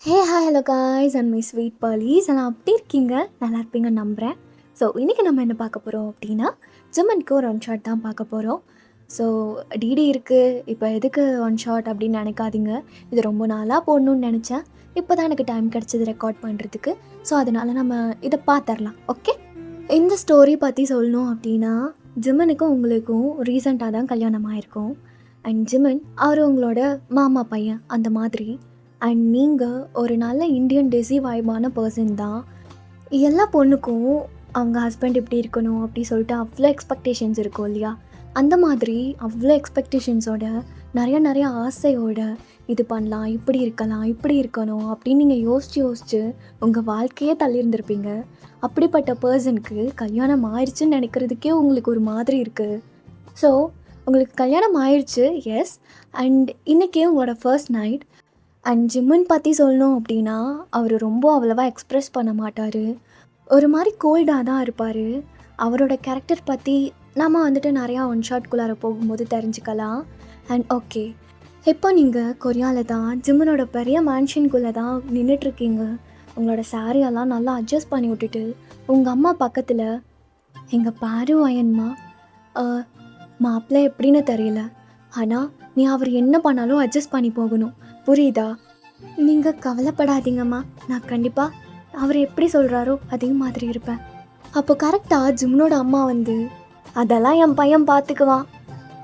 Hi hello guys and my sweet Perlis எல்லாம் அப்படி இருக்கீங்க, நல்லா இருப்பீங்கன்னு நம்புகிறேன். ஸோ இன்றைக்கி நம்ம என்ன பார்க்க போகிறோம் அப்படின்னா, ஜிம்மனுக்கு ஒரு ஒன் ஷாட் தான் பார்க்க போகிறோம். ஸோ டிடி இருக்குது, இப்போ எதுக்கு ஒன் ஷாட் அப்படின்னு நினைக்காதீங்க. இது ரொம்ப நாளாக போடணுன்னு நினச்சேன், இப்போ தான் எனக்கு டைம் கிடச்சிது ரெக்கார்ட் பண்ணுறதுக்கு. ஸோ அதனால் நம்ம இதை பார்த்துடலாம். ஓகே, இந்த ஸ்டோரி பற்றி சொல்லணும் அப்படின்னா, ஜிம்மனுக்கும் உங்களுக்கும் ரீசெண்டாக தான் கல்யாணம் ஆகிருக்கும். அண்ட் ஜிம்மன் அவர் உங்களோட மாமா பையன் அந்த மாதிரி. அண்ட் நீங்கள் ஒரு நல்ல இந்தியன் டெசி வைபான பர்சன் தான். எல்லா பொண்ணுக்கும் அவங்க ஹஸ்பண்ட் இப்படி இருக்கணும் அப்படி சொல்லிட்டு அவ்வளோ எக்ஸ்பெக்டேஷன்ஸ் இருக்கும் இல்லையா? அந்த மாதிரி அவ்வளோ எக்ஸ்பெக்டேஷன்ஸோட நிறைய ஆசையோட இது பண்ணலாம், இப்படி இருக்கலாம், இப்படி இருக்கணும் அப்படின்னு நீங்கள் யோசித்து உங்கள் வாழ்க்கையே தள்ளியிருந்திருப்பீங்க. அப்படிப்பட்ட பர்சனுக்கு கல்யாணம் ஆயிடுச்சுன்னு நினைக்கிறதுக்கே உங்களுக்கு ஒரு மாதிரி இருக்குது. ஸோ உங்களுக்கு கல்யாணம் ஆயிடுச்சு, எஸ். அண்ட் இன்றைக்கே உங்களோட ஃபர்ஸ்ட் நைட். அண்ட் ஜிம்மன் பற்றி சொல்லணும் அப்படின்னா, அவர் ரொம்ப அவ்வளவா எக்ஸ்ப்ரெஸ் பண்ண மாட்டார், ஒரு மாதிரி கோல்டாக தான் இருப்பார். அவரோட கேரக்டர் பற்றி நம்ம வந்துட்டு நிறையா ஒன் ஷாட்குள்ளார போகும்போது தெரிஞ்சுக்கலாம். அண்ட் ஓகே, இப்போ நீங்கள் கொரியாவில் தான் ஜிம்மனோட பெரிய மேன்ஷனுக்குள்ளே தான் நின்றுட்டுருக்கீங்க. உங்களோட சாரியெல்லாம் நல்லா அட்ஜஸ்ட் பண்ணி விட்டுட்டு உங்கள் அம்மா பக்கத்தில், எங்கள் பாரு அயன்மா, மாப்பிள்ளை எப்படின்னு தெரியல, ஆனால் நீ அவர் என்ன பண்ணாலும் அட்ஜஸ்ட் பண்ணி போகணும், புரியுதா? நீங்கள் கவலைப்படாதீங்கம்மா, நான் கண்டிப்பாக அவர் எப்படி சொல்கிறாரோ அதே மாதிரி இருப்பேன். அப்போ கரெக்டாக ஜிம்மனோட அம்மா வந்து, அதெல்லாம் என் பையன் பார்த்துக்குவான்,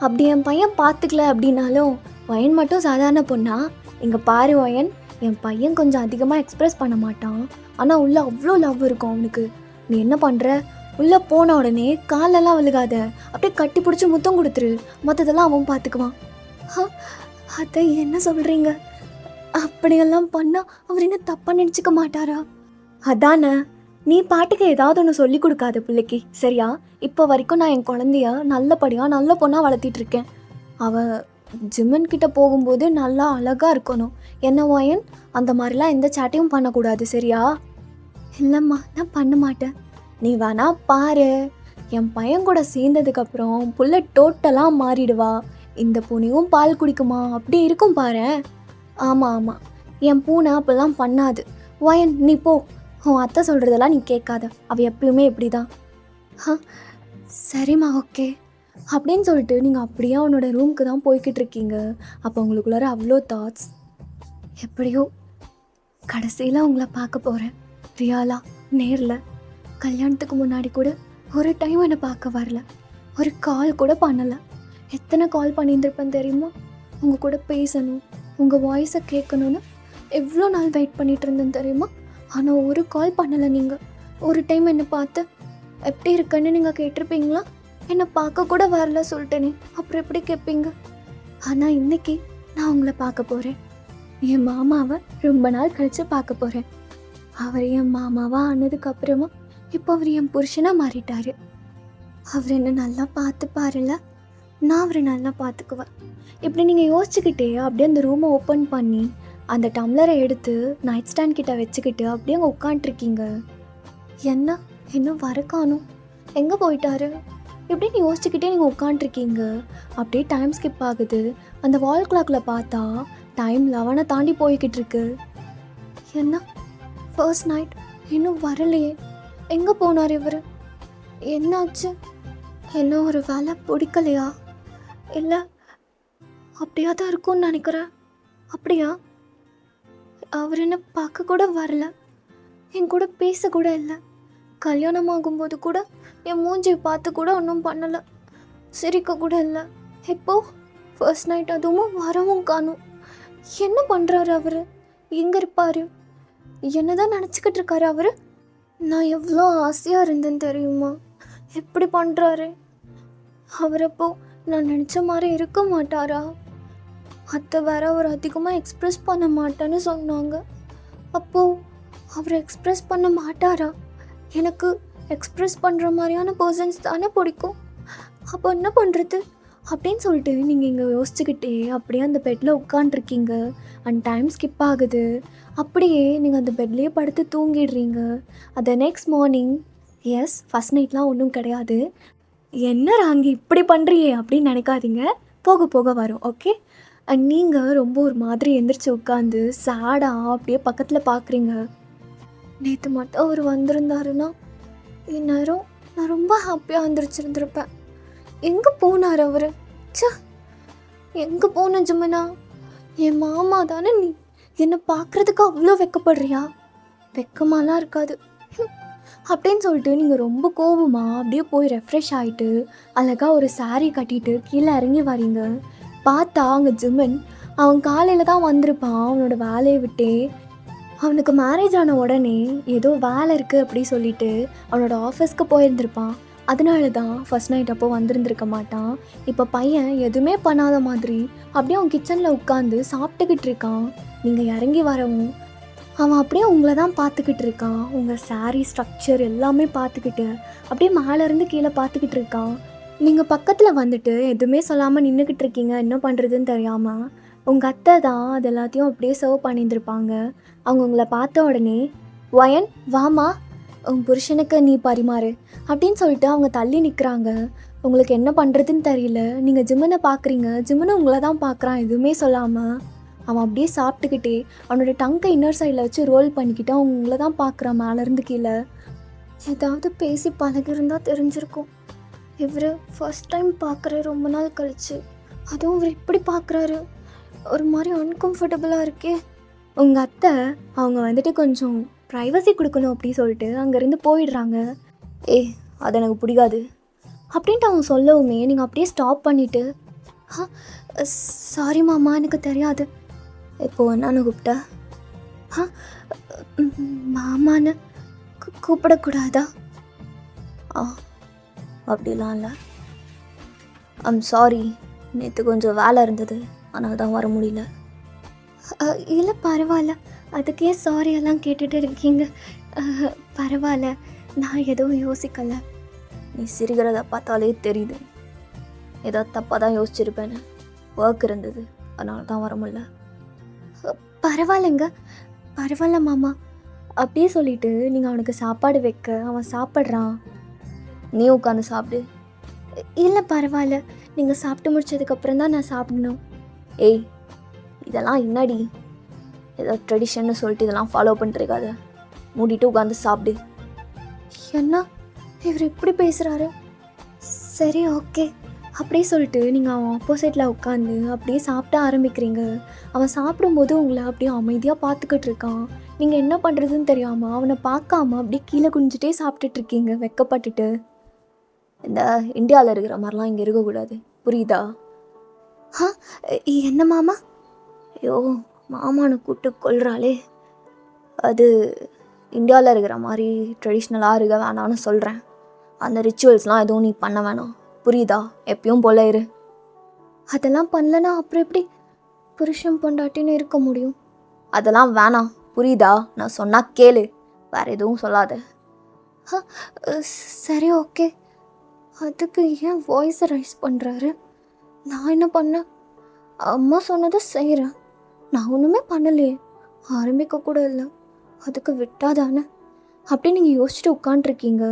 அப்படி என் பையன் பார்த்துக்கல அப்படின்னாலும் வயன் மட்டும் சாதாரண பொண்ணா? இங்கே பாரு வயன், என் பையன் கொஞ்சம் அதிகமாக எக்ஸ்ப்ரெஸ் பண்ண மாட்டான், ஆனால் உள்ளே அவ்வளோ லவ் இருக்கும் அவனுக்கு. நீ என்ன பண்ணுற, உள்ளே போன உடனே காலெல்லாம் விழுகாத, அப்படியே கட்டி பிடிச்சி முத்தம் கொடுத்துரு, மற்றதெல்லாம் அவன் பார்த்துக்குவான். அதை என்ன சொல்கிறீங்க? அப்படியெல்லாம் பண்ணால் அவர் என்ன தப்பாக நினச்சிக்க மாட்டாரா? அதானே, நீ பாட்டுக்கு ஏதாவது ஒன்று சொல்லி கொடுக்காத பிள்ளைக்கு, சரியா? இப்போ வரைக்கும் நான் என் குழந்தைய நல்லபடியாக நல்ல பொண்ணாக வளர்த்திட்ருக்கேன். அவள் ஜிம்மன் கிட்ட போகும்போது நல்லா அழகாக இருக்கணும். என்ன வாயன், அந்த மாதிரிலாம் எந்த சேட்டையும் பண்ணக்கூடாது, சரியா? இல்லைம்மா, நான் பண்ண மாட்டேன். நீ வேணா பாரு, என் பையன் கூட சேர்ந்ததுக்கப்புறம் புள்ள டோட்டலாக மாறிடுவா. இந்த பூனையும் பால் குடிக்குமா அப்படி இருக்கும் பாரு. ஆமாம், என் பூனை அப்படிலாம் பண்ணாது. வயன், நீ போ, உன் அத்தை சொல்கிறதெல்லாம் நீ கேட்காத, அவள் எப்பயுமே இப்படி தான். சரிம்மா, ஓகே அப்படின்னு சொல்லிட்டு நீங்கள் அப்படியே அவனோட ரூமுக்கு தான் போய்கிட்டு இருக்கீங்க. அப்போ உங்களுக்குள்ளார அவ்வளோ தாட்ஸ். எப்படியோ கடைசியில் உங்களை பார்க்க போகிறேன், ரியாலா, நேரில். கல்யாணத்துக்கு முன்னாடி கூட ஒரு டைம் என்னை பார்க்க வரல, ஒரு கால் கூட பண்ணலை. எத்தனை கால் பண்ணியிருந்திருப்பேன் தெரியுமா? உங்கள் கூட பேசணும், உங்கள் வாய்ஸை கேட்கணுன்னு எவ்வளோ நாள் வெயிட் பண்ணிகிட்டு இருந்தேன் தெரியுமா? ஆனால் ஒரு கால் பண்ணலை நீங்கள். ஒரு டைம் என்னை பார்த்து எப்படி இருக்குன்னு நீங்கள் கேட்டிருப்பீங்களா? என்னை பார்க்க கூட வரல சொல்லிட்டேனே, அப்புறம் எப்படி கேட்பீங்க? ஆனால் இன்றைக்கி நான் உங்களை பார்க்க போகிறேன். என் மாமாவை ரொம்ப நாள் கழித்து பார்க்க போகிறேன். அவர் என் மாமாவாக ஆனதுக்கப்புறமா இப்போ அவர் என் புருஷனாக மாறிட்டார். அவர் என்னை நல்லா பார்த்துப்பாருல்ல, நான் அவரை நல்லா பார்த்துக்குவேன். இப்படி நீங்கள் யோசிச்சுக்கிட்டே அப்படியே அந்த ரூமை ஓப்பன் பண்ணி அந்த டம்ளரை எடுத்து நைட் ஸ்டாண்ட் கிட்ட வச்சுக்கிட்டு அப்படியே அங்கே உட்காண்ட்ருக்கீங்க. என்ன இன்னும் வர காணும், எங்கே போயிட்டாரு இப்படின்னு யோசிச்சுக்கிட்டே நீங்கள் உட்காண்ட்ருக்கீங்க. அப்படியே டைம் ஸ்கிப் ஆகுது. அந்த வால் கிளாக்கில் பார்த்தா டைம் 11 தாண்டி போய்கிட்டு இருக்கு. என்ன ஃபர்ஸ்ட் நைட் இன்னும் வரலையே, எங்கே போனார் இவர்? என்னாச்சு? என்ன ஒரு வேலை பிடிக்கலையா? இல்லை அப்படியா தான் இருக்கும்னு நினைக்கிறேன். அப்படியா? அவர் என்ன பார்க்க கூட வரல, என் கூட பேச கூட இல்லை. கல்யாணம் ஆகும்போது கூட என் மூஞ்சியை பார்த்து கூட ஒன்றும் பண்ணலை, சிரிக்க கூட இல்லை. இப்போ ஃபர்ஸ்ட் நைட் அதுவும் வரவும் காணும். என்ன பண்ணுறாரு அவர்? எங்கே இருப்பார்? என்ன தான் நினச்சிக்கிட்டு இருக்காரு அவர்? நான் எவ்வளோ ஆசையாக இருந்தேன் தெரியுமா? எப்படி பண்ணுறாரு அவர்? அப்போ நான் நினச்ச மாதிரி இருக்க மாட்டாரா? அத்தை வேற அவர் அதிகமாக எக்ஸ்ப்ரெஸ் பண்ண மாட்டேன்னு சொன்னாங்க. அப்போது அவர் எக்ஸ்ப்ரெஸ் பண்ண மாட்டாரா? எனக்கு எக்ஸ்ப்ரெஸ் பண்ணுற மாதிரியான பர்சன்ஸ் தானே பிடிக்கும். அப்போ என்ன பண்ணுறது அப்படின்னு சொல்லிட்டு நீங்கள் இங்கே யோசிச்சுக்கிட்டே அப்படியே அந்த பெட்டில் உட்காண்ட்ருக்கீங்க. அண்ட் டைம் ஸ்கிப் ஆகுது. அப்படியே நீங்கள் அந்த பெட்லேயே படுத்து தூங்கிடுறீங்க. அதை நெக்ஸ்ட் மார்னிங், எஸ் ஃபஸ்ட் நைட்லாம் ஒன்றும் கிடையாது. என்ன ராங்கி இப்படி பண்ணுறியே அப்படின்னு நினைக்காதீங்க, போக போக வரும். ஓகே, அண்ட் நீங்கள் ரொம்ப ஒரு மாதிரி எந்திரிச்சு உட்காந்து சேடாக அப்படியே பக்கத்தில் பார்க்குறீங்க. நேற்று மட்டும் அவர் வந்திருந்தாருன்னா இந்நேரம் நான் ரொம்ப ஹாப்பியாக வந்துருச்சிருந்துருப்பேன். எங்கே போனார் அவர்? ச்சே, எங்கே போன ஜமுனா? என் மாமா தானே நீ. என்னை பார்க்குறதுக்கு அவ்வளோ வெக்கப்படுறியா? வெக்கமாலாம் இருக்காது அப்படின்னு சொல்லிட்டு நீங்கள் ரொம்ப கோபமாக அப்படியே போய் ரெஃப்ரெஷ் ஆகிட்டு அழகாக ஒரு saree கட்டிட்டு கீழே இறங்கி வரீங்க. பார்த்தா அங்கே ஜிமன் அவன் காலையில் தான் வந்திருப்பான் அவனோட வேலையை விட்டே. அவனுக்கு மேரேஜ் ஆன உடனே ஏதோ வேலை இருக்குது அப்படி சொல்லிட்டு அவனோட ஆஃபீஸ்க்கு போயிருந்திருப்பான். அதனால தான் ஃபர்ஸ்ட் நைட் அப்போ வந்திருந்திருக்க மாட்டான். இப்போ பையன் எதுவுமே பண்ணாத மாதிரி அப்படியே அவன் கிச்சனில் உட்காந்து சாப்பிட்டுக்கிட்டு இருக்கான். நீங்கள் இறங்கி வரவும் அவன் அப்படியே உங்களை தான் பார்த்துக்கிட்டு இருக்கான். உங்கள் saree ஸ்ட்ரக்சர் எல்லாமே பார்த்துக்கிட்டு அப்படியே மேலேருந்து கீழே பார்த்துக்கிட்டு இருக்கான். நீங்கள் பக்கத்தில் வந்துட்டு எதுவுமே சொல்லாமல் நின்றுக்கிட்டு இருக்கீங்க. என்ன பண்ணுறதுன்னு தெரியாமல் உங்கள் அத்தை தான் அது எல்லாத்தையும் அப்படியே சர்வ் பண்ணியிருந்திருப்பாங்க. அவங்க உங்களை பார்த்த உடனே வயன் வாமா உன் புருஷனுக்கு நீ பரிமாறு அப்படின்னு சொல்லிட்டு அவங்க தள்ளி நிற்கிறாங்க. உங்களுக்கு என்ன பண்ணுறதுன்னு தெரியல. நீங்கள் ஜிம்மனை பார்க்குறீங்க, ஜிம்மனை உங்களை தான் பார்க்குறான். எதுவுமே சொல்லாமல் அவன் அப்படியே சாப்பிட்டுக்கிட்டே அவனோட டங்கை இன்னர் சைடில் வச்சு ரோல் பண்ணிக்கிட்டு அவன் உங்களை தான் பார்க்குறான் மேலேருந்து கீழே. ஏதாவது பேசி பழகிருந்தால் தெரிஞ்சிருக்கும். இவர் ஃபர்ஸ்ட் டைம் பார்க்குற ரொம்ப நாள் கழிச்சு, அதுவும் இவர் இப்படி பார்க்குறாரு. ஒரு மாதிரி அன்கம்ஃபர்டபுளாக இருக்கே. உங்கள் அத்தை அவங்க வந்துட்டு கொஞ்சம் ப்ரைவசி கொடுக்கணும் அப்படி சொல்லிட்டு அங்கேருந்து போயிடுறாங்க. அது எனக்கு பிடிக்காது அப்படின்ட்டு அவங்க சொல்லவுமே நீங்கள் அப்படியே ஸ்டாப் பண்ணிவிட்டு சாரி மாமா எனக்கு தெரியாது. இப்போது என்னன்னு கூப்பிட்ட? மாமான்னு கூப்பிடக்கூடாதா? அப்படிலாம் இல்லை. சாரி, நேற்று கொஞ்சம் வேலை இருந்தது, அதனால தான் வர முடியல. இல்லை பரவாயில்ல, அதுக்கே சாரி எல்லாம் கேட்டுட்டு இருக்கீங்க. பரவாயில்ல, நான் எதுவும் யோசிக்கலை. நீ சிரிக்கிறத பார்த்தாலே தெரியுது ஏதோ தப்பாக தான் யோசிச்சிருப்பேன்னு. ஒர்க் இருந்தது, அதனால தான் வர முடியல. பரவாயில்லைங்க, பரவாயில்ல மாமா அப்படியே சொல்லிவிட்டு நீங்கள் அவனுக்கு சாப்பாடு வைக்க அவன் சாப்பிட்றான். நீ உட்காந்து சாப்பிடு. இல்லை பரவாயில்ல, நீங்கள் சாப்பிட்டு முடிச்சதுக்கப்புறம் தான் நான் சாப்பிடணும். இதெல்லாம் என்னடி ஏதோ ட்ரெடிஷன்னு சொல்லிட்டு இதெல்லாம் ஃபாலோ பண்ணிட்டுருக்காத. மூடிட்டு உட்காந்து சாப்பிடு. என்ன இவர் இப்படி பேசுகிறாரு? சரி ஓகே அப்படியே சொல்லிட்டு நீங்கள் அவன் ஆப்போசிட்டில் உட்காந்து அப்படியே சாப்பிட ஆரம்பிக்கிறீங்க. அவன் சாப்பிடும்போது உங்களை அப்படியே அமைதியாக பார்த்துக்கிட்டு இருக்கான். நீங்கள் என்ன பண்ணுறதுன்னு தெரியாமல் அவனை பார்க்காம அப்படியே கீழே குனிஞ்சிட்டே சாப்பிட்டுட்ருக்கீங்க வெக்கப்பட்டுட்டு. இந்த இந்தியாவில் இருக்கிற மாதிரிலாம் இங்கே இருக்கக்கூடாது, புரியுதா? என்ன மாமா? ஐயோ, மாமானு கூப்பிட்டு கொள்கிறாளே. அது இந்தியாவில் இருக்கிற மாதிரி ட்ரெடிஷ்னலாக இருக்க வேணான்னு சொல்கிறேன். அந்த ரிச்சுவல்ஸ்லாம் எதுவும் நீ பண்ண வேணாம், புரியுதா? எப்பயும் போல இரு. அதெல்லாம் பண்ணலன்னா அப்புறம் எப்படி புருஷன் பொண்டாட்டின்னு இருக்க முடியும்? அதெல்லாம் வேணாம், புரியுதா? நான் சொன்னால் கேளு, வேறு எதுவும் சொல்லாத. சரி ஓகே. அதுக்கு ஏன் வாய்ஸை ரைஸ் பண்ணுறாரு? நான் என்ன பண்ணேன்? அம்மா சொன்னதை செய்கிறேன். நான் ஒன்றுமே பண்ணலையே, ஆரம்பிக்க கூட இல்லை. அதுக்கு விட்டாதானே அப்படி நீங்கள் யோசிச்சுட்டு உட்காண்ட்ருக்கீங்க.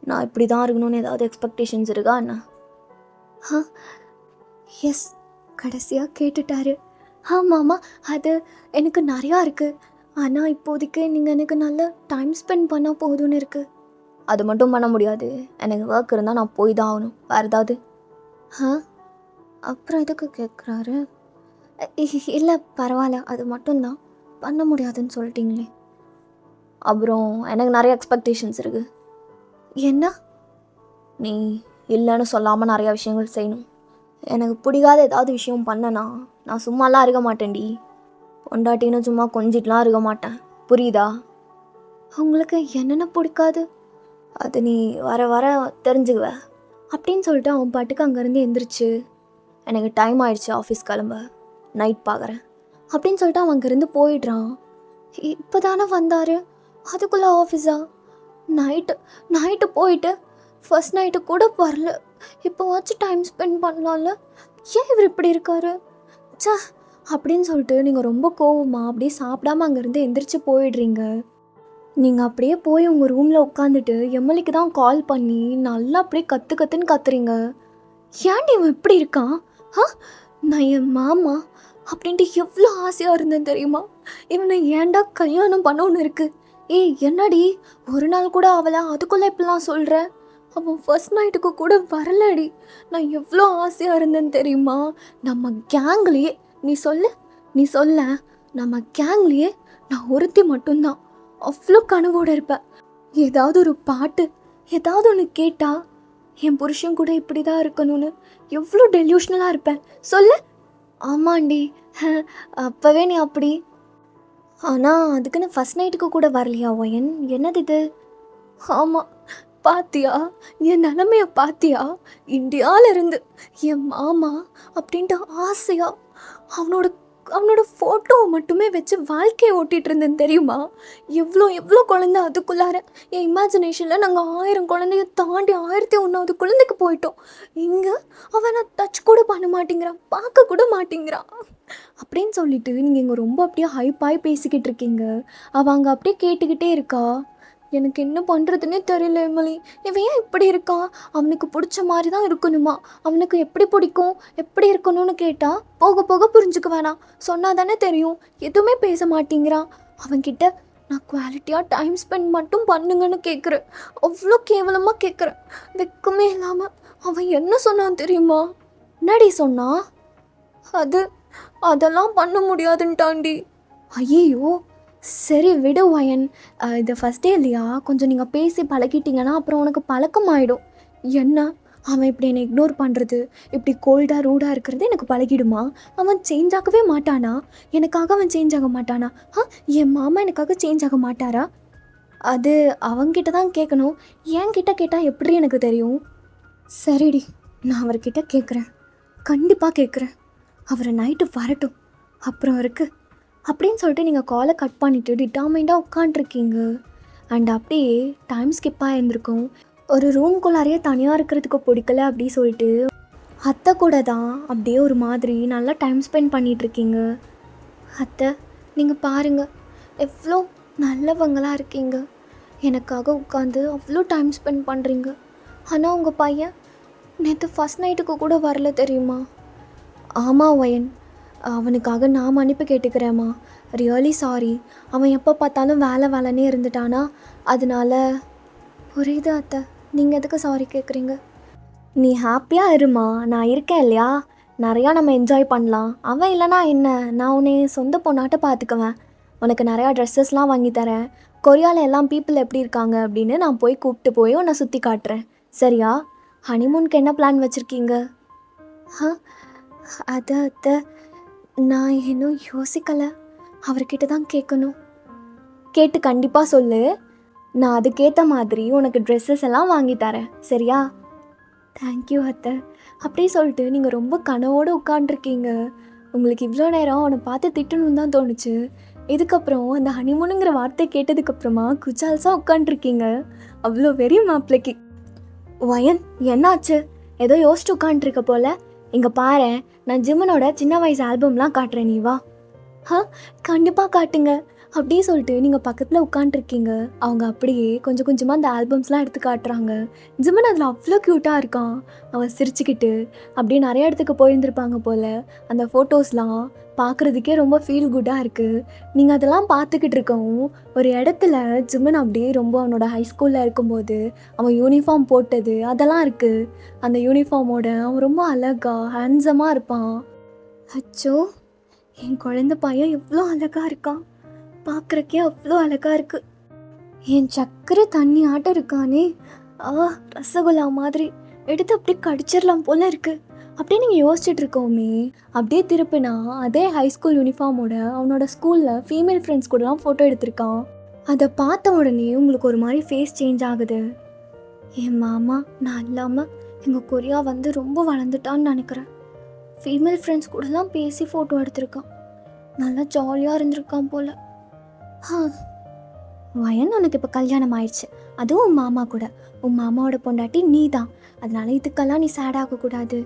நான் இப்படி தான் இருக்கணும்னு ஏதாவது எக்ஸ்பெக்டேஷன்ஸ் இருக்கா என்ன? எஸ், கடைசியாக கேட்டுட்டாரு. மாமா அது எனக்கு நிறையா இருக்குது. ஆனால் இப்போதைக்கு நீங்கள் எனக்கு நல்ல டைம் ஸ்பெண்ட் பண்ணால் போதும்னு இருக்குது. அது மட்டும் பண்ண முடியாது, எனக்கு ஒர்க் இருந்தால் நான் போய் தான் ஆகணும். வேறு ஏதாவது? அப்புறம் எதுக்கு கேட்குறாரு? இல்லை பரவாயில்ல, அது மட்டும்தான் பண்ண முடியாதுன்னு சொல்லிட்டீங்களே. அப்புறம் எனக்கு நிறைய எக்ஸ்பெக்டேஷன்ஸ் இருக்குது. என்ன? நீ இல்லைன்னு சொல்லாமல் நிறையா விஷயங்கள் செய்யணும். எனக்கு பிடிக்காத ஏதாவது விஷயம் பண்ணனா நான் சும்மாலாம் இருக்க மாட்டேன்டி. பொண்டாட்டின்னு சும்மா கொஞ்சிட்டுலாம் இருக்க மாட்டேன், புரியுதா? உங்களுக்கு என்னென்ன பிடிக்காது அது நீ வர வர தெரிஞ்சுக்குவ அப்படின்னு சொல்லிட்டு அவன் பாட்டுக்கு அங்கேருந்து எந்திரிச்சு, எனக்கு டைம் ஆயிடுச்சு ஆஃபீஸ் கிளம்ப, நைட் பார்க்குறேன் அப்படின்னு சொல்லிட்டு அவன் அங்கேருந்து போயிடுறான். இப்போ தானே வந்தார், அதுக்குள்ளே ஆஃபீஸா? நைட்டு போயிட்டு ஃபர்ஸ்ட் நைட்டு கூட வரல. இப்போ வச்சு டைம் ஸ்பெண்ட் பண்ணலாம்ல, ஏன் இவர் இப்படி இருக்காரு? சா அப்படின்னு சொல்லிட்டு நீங்கள் ரொம்ப கோவமாக அப்படியே சாப்பிடாம அங்கேருந்து எந்திரிச்சு போயிடுறீங்க. நீங்கள் அப்படியே போய் உங்கள் ரூமில் உட்காந்துட்டு எம்எல்ஏக்கு தான் கால் பண்ணி நல்லா அப்படியே கற்றுன்னு கத்துறீங்க. ஏன்டி இவன் இப்படி இருக்கான்? நான் என் மாமா அப்படின்ட்டு எவ்வளோ ஆசையாக இருந்தேன் தெரியுமா? இவனை ஏன்டா கல்யாணம் பண்ணணும்னு இருக்கு. ஏய் என்னடி, ஒரு நாள் கூட அவளை அதுக்குள்ளே இப்படிலாம் சொல்கிற? அவன் ஃபர்ஸ்ட் நைட்டுக்கு கூட வரலடி. நான் எவ்வளோ ஆசையாக இருந்தேன்னு தெரியுமா? நம்ம கேங்லேயே நீ சொல்ல, நம்ம கேங்லேயே நான் ஒருத்தி மட்டும்தான் அவ்வளோ கனவோடு இருப்பேன். ஏதாவது ஒரு பாட்டு, ஏதாவது ஒன்று கேட்டா என் புருஷன் கூட இப்படி தான் இருக்கணும்னு எவ்வளோ டெல்யூஷனலாக இருப்பேன் சொல்லு. ஆமாண்டி, அப்போவே நீ அப்படி. ஆனால் அதுக்குன்னு ஃபஸ்ட் நைட்டுக்கு கூட வரலையா ஒயன்? என்னது இது? ஆமாம், பாத்தியா என் நிலமைய பாத்தியா? இந்தியாவிலேருந்து என் மாமா அப்படின்ட்டு ஆசையாக அவனோட அவனோட ஃபோட்டோவை மட்டுமே வச்சு வாழ்க்கையை ஓட்டிகிட்டு இருந்தேன் தெரியுமா? எவ்வளோ எவ்வளோ குழந்தை அதுக்குள்ளார. என் இமேஜினேஷனில் நாங்கள் 1000 குழந்தைய தாண்டி 1001வது குழந்தைக்கு போயிட்டோம். இங்கே அவனை டச் கூட பண்ண மாட்டேங்கிறான், பார்க்க கூட மாட்டேங்கிறான் அப்படின்னு சொல்லிட்டு நீங்கள் இங்கே ரொம்ப அப்படியே ஹைப்பாய் பேசிக்கிட்டு இருக்கீங்க. அவள் அங்கே அப்படியே கேட்டுக்கிட்டே இருக்கா. எனக்கு என்ன பண்ணுறதுன்னே தெரியல எமிலி. இவன் ஏன் இப்படி இருக்கான்? அவனுக்கு பிடிச்ச மாதிரி தான் இருக்கணுமா? அவனுக்கு எப்படி பிடிக்கும், எப்படி இருக்கணும்னு கேட்டால் போக போக புரிஞ்சுக்க வேணாம், சொன்னால் தானே தெரியும். எதுவுமே பேச மாட்டேங்கிறான். அவன்கிட்ட நான் குவாலிட்டியாக டைம் ஸ்பெண்ட் மட்டும் பண்ணுங்கன்னு கேட்குறேன். அவ்வளோ கேவலமாக கேட்குறேன், வெக்கமே இல்லாமல். அவன் என்ன சொன்னான் தெரியுமா? என்னடி சொன்னான்? அதெல்லாம் பண்ண முடியாதுன்ட்டாண்டி. ஐயோ சரி விடு ஒயன், இது ஃபஸ்ட் டே இல்லையா, கொஞ்சம் நீங்கள் பேசி பழகிட்டீங்கன்னா அப்புறம் உனக்கு பழக்கமாயிடும். என்ன அவன் இப்படி என்னை இக்னோர் பண்ணுறது, இப்படி கோல்டாக ரூடாக இருக்கிறது எனக்கு பழகிடுமா? அவன் சேஞ்ச் ஆகவே மாட்டானா? எனக்காக அவன் சேஞ்ச் ஆக மாட்டானா? என் மாமா எனக்காக சேஞ்ச் ஆக மாட்டாரா? அது அவங்கிட்ட தான் கேட்கணும். என்கிட்ட கேட்டால் எப்படி எனக்கு தெரியும்? சரிடி, நான் அவர்கிட்ட கேட்குறேன், கண்டிப்பாக கேட்குறேன். அவர் நைட்டு வரட்டும், அப்புறம் இருக்குது அப்படின்னு சொல்லிட்டு நீங்கள் காலை கட் பண்ணிவிட்டு டிட்டாமைண்டாக உட்காண்ட்ருக்கீங்க. அண்ட் அப்படியே டைம் ஸ்கிப்பாக இருந்திருக்கும். ஒரு ரூம்குள்ளாரையே தனியாக இருக்கிறதுக்கு பிடிக்கல அப்படி சொல்லிட்டு அத்தை கூட தான் அப்படியே ஒரு மாதிரி நல்லா டைம் ஸ்பெண்ட் பண்ணிகிட்ருக்கீங்க. அத்தை நீங்கள் பாருங்கள், எவ்வளோ நல்லவங்களாக இருக்கீங்க. எனக்காக உட்காந்து அவ்வளோ டைம் ஸ்பெண்ட் பண்ணுறீங்க. ஆனால் உங்கள் பையன் நேற்று ஃபஸ்ட் நைட்டுக்கு கூட வரல தெரியுமா? ஆமாம் ஒயன், அவனுக்காக நான் மன்னிப்பு கேட்டுக்கிறேம்மா. Really sorry. அவன் எப்போ பார்த்தாலும் வேலைன்னே இருந்துட்டானா, அதனால. புரியுது அத்தை, நீங்கள் எதுக்கு சாரி கேட்குறீங்க? நீ ஹாப்பியாக இருமா, நான் இருக்கேன் இல்லையா? நிறையா நம்ம என்ஜாய் பண்ணலாம். அவன் இல்லைனா என்ன, நான் உன்னை சொந்த பொண்ணாட்ட பார்த்துக்குவேன். உனக்கு நிறையா ட்ரெஸ்ஸஸ்லாம் வாங்கி தரேன். கொரியாவில் எல்லாம் பீப்புள் எப்படி இருக்காங்க அப்படின்னு நான் போய் கூப்பிட்டு போய் உன்னை சுற்றி காட்டுறேன், சரியா? ஹனிமூனுக்கு என்ன பிளான் வச்சுருக்கீங்க? அது அத்தை, நான் இன்னும் யோசிக்கலை. அவர்கிட்ட தான் கேட்கணும். கேட்டு கண்டிப்பாக சொல்லு. நான் அதுக்கேற்ற மாதிரி உனக்கு ட்ரெஸ்ஸஸ் எல்லாம் வாங்கி தரேன், சரியா? தேங்க்யூ அத்தை. அப்படி சொல்லிட்டு நீங்கள் ரொம்ப கனவோடு உட்காண்ட்ருக்கீங்க. உங்களுக்கு இவ்வளோ நேரம் அவனை பார்த்து திட்டணுன்னு தான் தோணுச்சு. இதுக்கப்புறம் அந்த ஹனிமூனுங்கிற வார்த்தை கேட்டதுக்கப்புறமா குச்சால்ஸாக உட்காண்ட்ருக்கீங்க. அவ்வளோ வெறி மாப்பிள்ளைக்கு. வயன் என்னாச்சு? ஏதோ யோசிச்சு உட்காண்ட்ருக்க போல. இங்கே பாரு, நான் ஜிம்மனோட சின்ன வயசு ஆல்பம்லாம் காட்டுறேன், நீ வா. கண்டிப்பாக காட்டுங்க. அப்படியே சொல்லிட்டு நீங்கள் பக்கத்தில் உட்காண்ட்ருக்கீங்க. அவங்க அப்படியே கொஞ்சம் கொஞ்சமாக அந்த ஆல்பம்ஸ்லாம் எடுத்து காட்டுறாங்க. ஜிம்மன் அதில் அவ்வளோ க்யூட்டாக இருக்கான். அவன் சிரிச்சுக்கிட்டு அப்படியே நிறைய இடத்துக்கு போயிருந்துருப்பாங்க போல். அந்த ஃபோட்டோஸ்லாம் பார்க்குறதுக்கே ரொம்ப ஃபீல் குட்டாக இருக்குது. நீங்கள் அதெல்லாம் பார்த்துக்கிட்டு இருக்கவும் ஒரு இடத்துல ஜிம்மன் அப்படியே ரொம்ப அவனோட ஹைஸ்கூலில் இருக்கும்போது அவன் யூனிஃபார்ம் போட்டது அதெல்லாம் இருக்குது. அந்த யூனிஃபார்மோட அவன் ரொம்ப அழகாக ஹேண்ட்ஸமாக இருப்பான். அச்சோ, என் குழந்தை பையன் எவ்வளோ அழகாக இருக்கான், பார்க்குறக்கே அவ்வளோ அழகாக இருக்குது. என் சக்கரை தண்ணி ஆட்டம் இருக்கானே, ரசகுல்லா மாதிரி எடுத்து அப்படியே கடிச்சிடலாம் போல இருக்குது. அப்படியே நீங்கள் யோசிச்சுட்டு இருக்கோமே, அப்படியே திருப்பினா அதே ஹைஸ்கூல் யூனிஃபார்மோட அவனோட ஸ்கூலில் ஃபீமேல் ஃப்ரெண்ட்ஸ் கூடலாம் ஃபோட்டோ எடுத்திருக்கான். அதை பார்த்த உடனே உங்களுக்கு ஒரு மாதிரி ஃபேஸ் சேஞ்ச் ஆகுது. என் மாமா நான் இல்லாமல் எங்கள் கொரியா வந்து ரொம்ப வளர்ந்துட்டான்னு நினைக்கிறேன். ஃபீமேல் ஃப்ரெண்ட்ஸ் கூடலாம் பேசி ஃபோட்டோ எடுத்திருக்கான். நல்லா ஜாலியாக இருந்திருக்கான் போல். வயன் உனக்கு இப்போ கல்யாணம் ஆயிடுச்சு, அதுவும் உன் மாமா கூட. உன் மாமாவோட பொண்டாட்டி நீ தான், அதனால இதுக்கெல்லாம் நீ சேட் ஆகக்கூடாது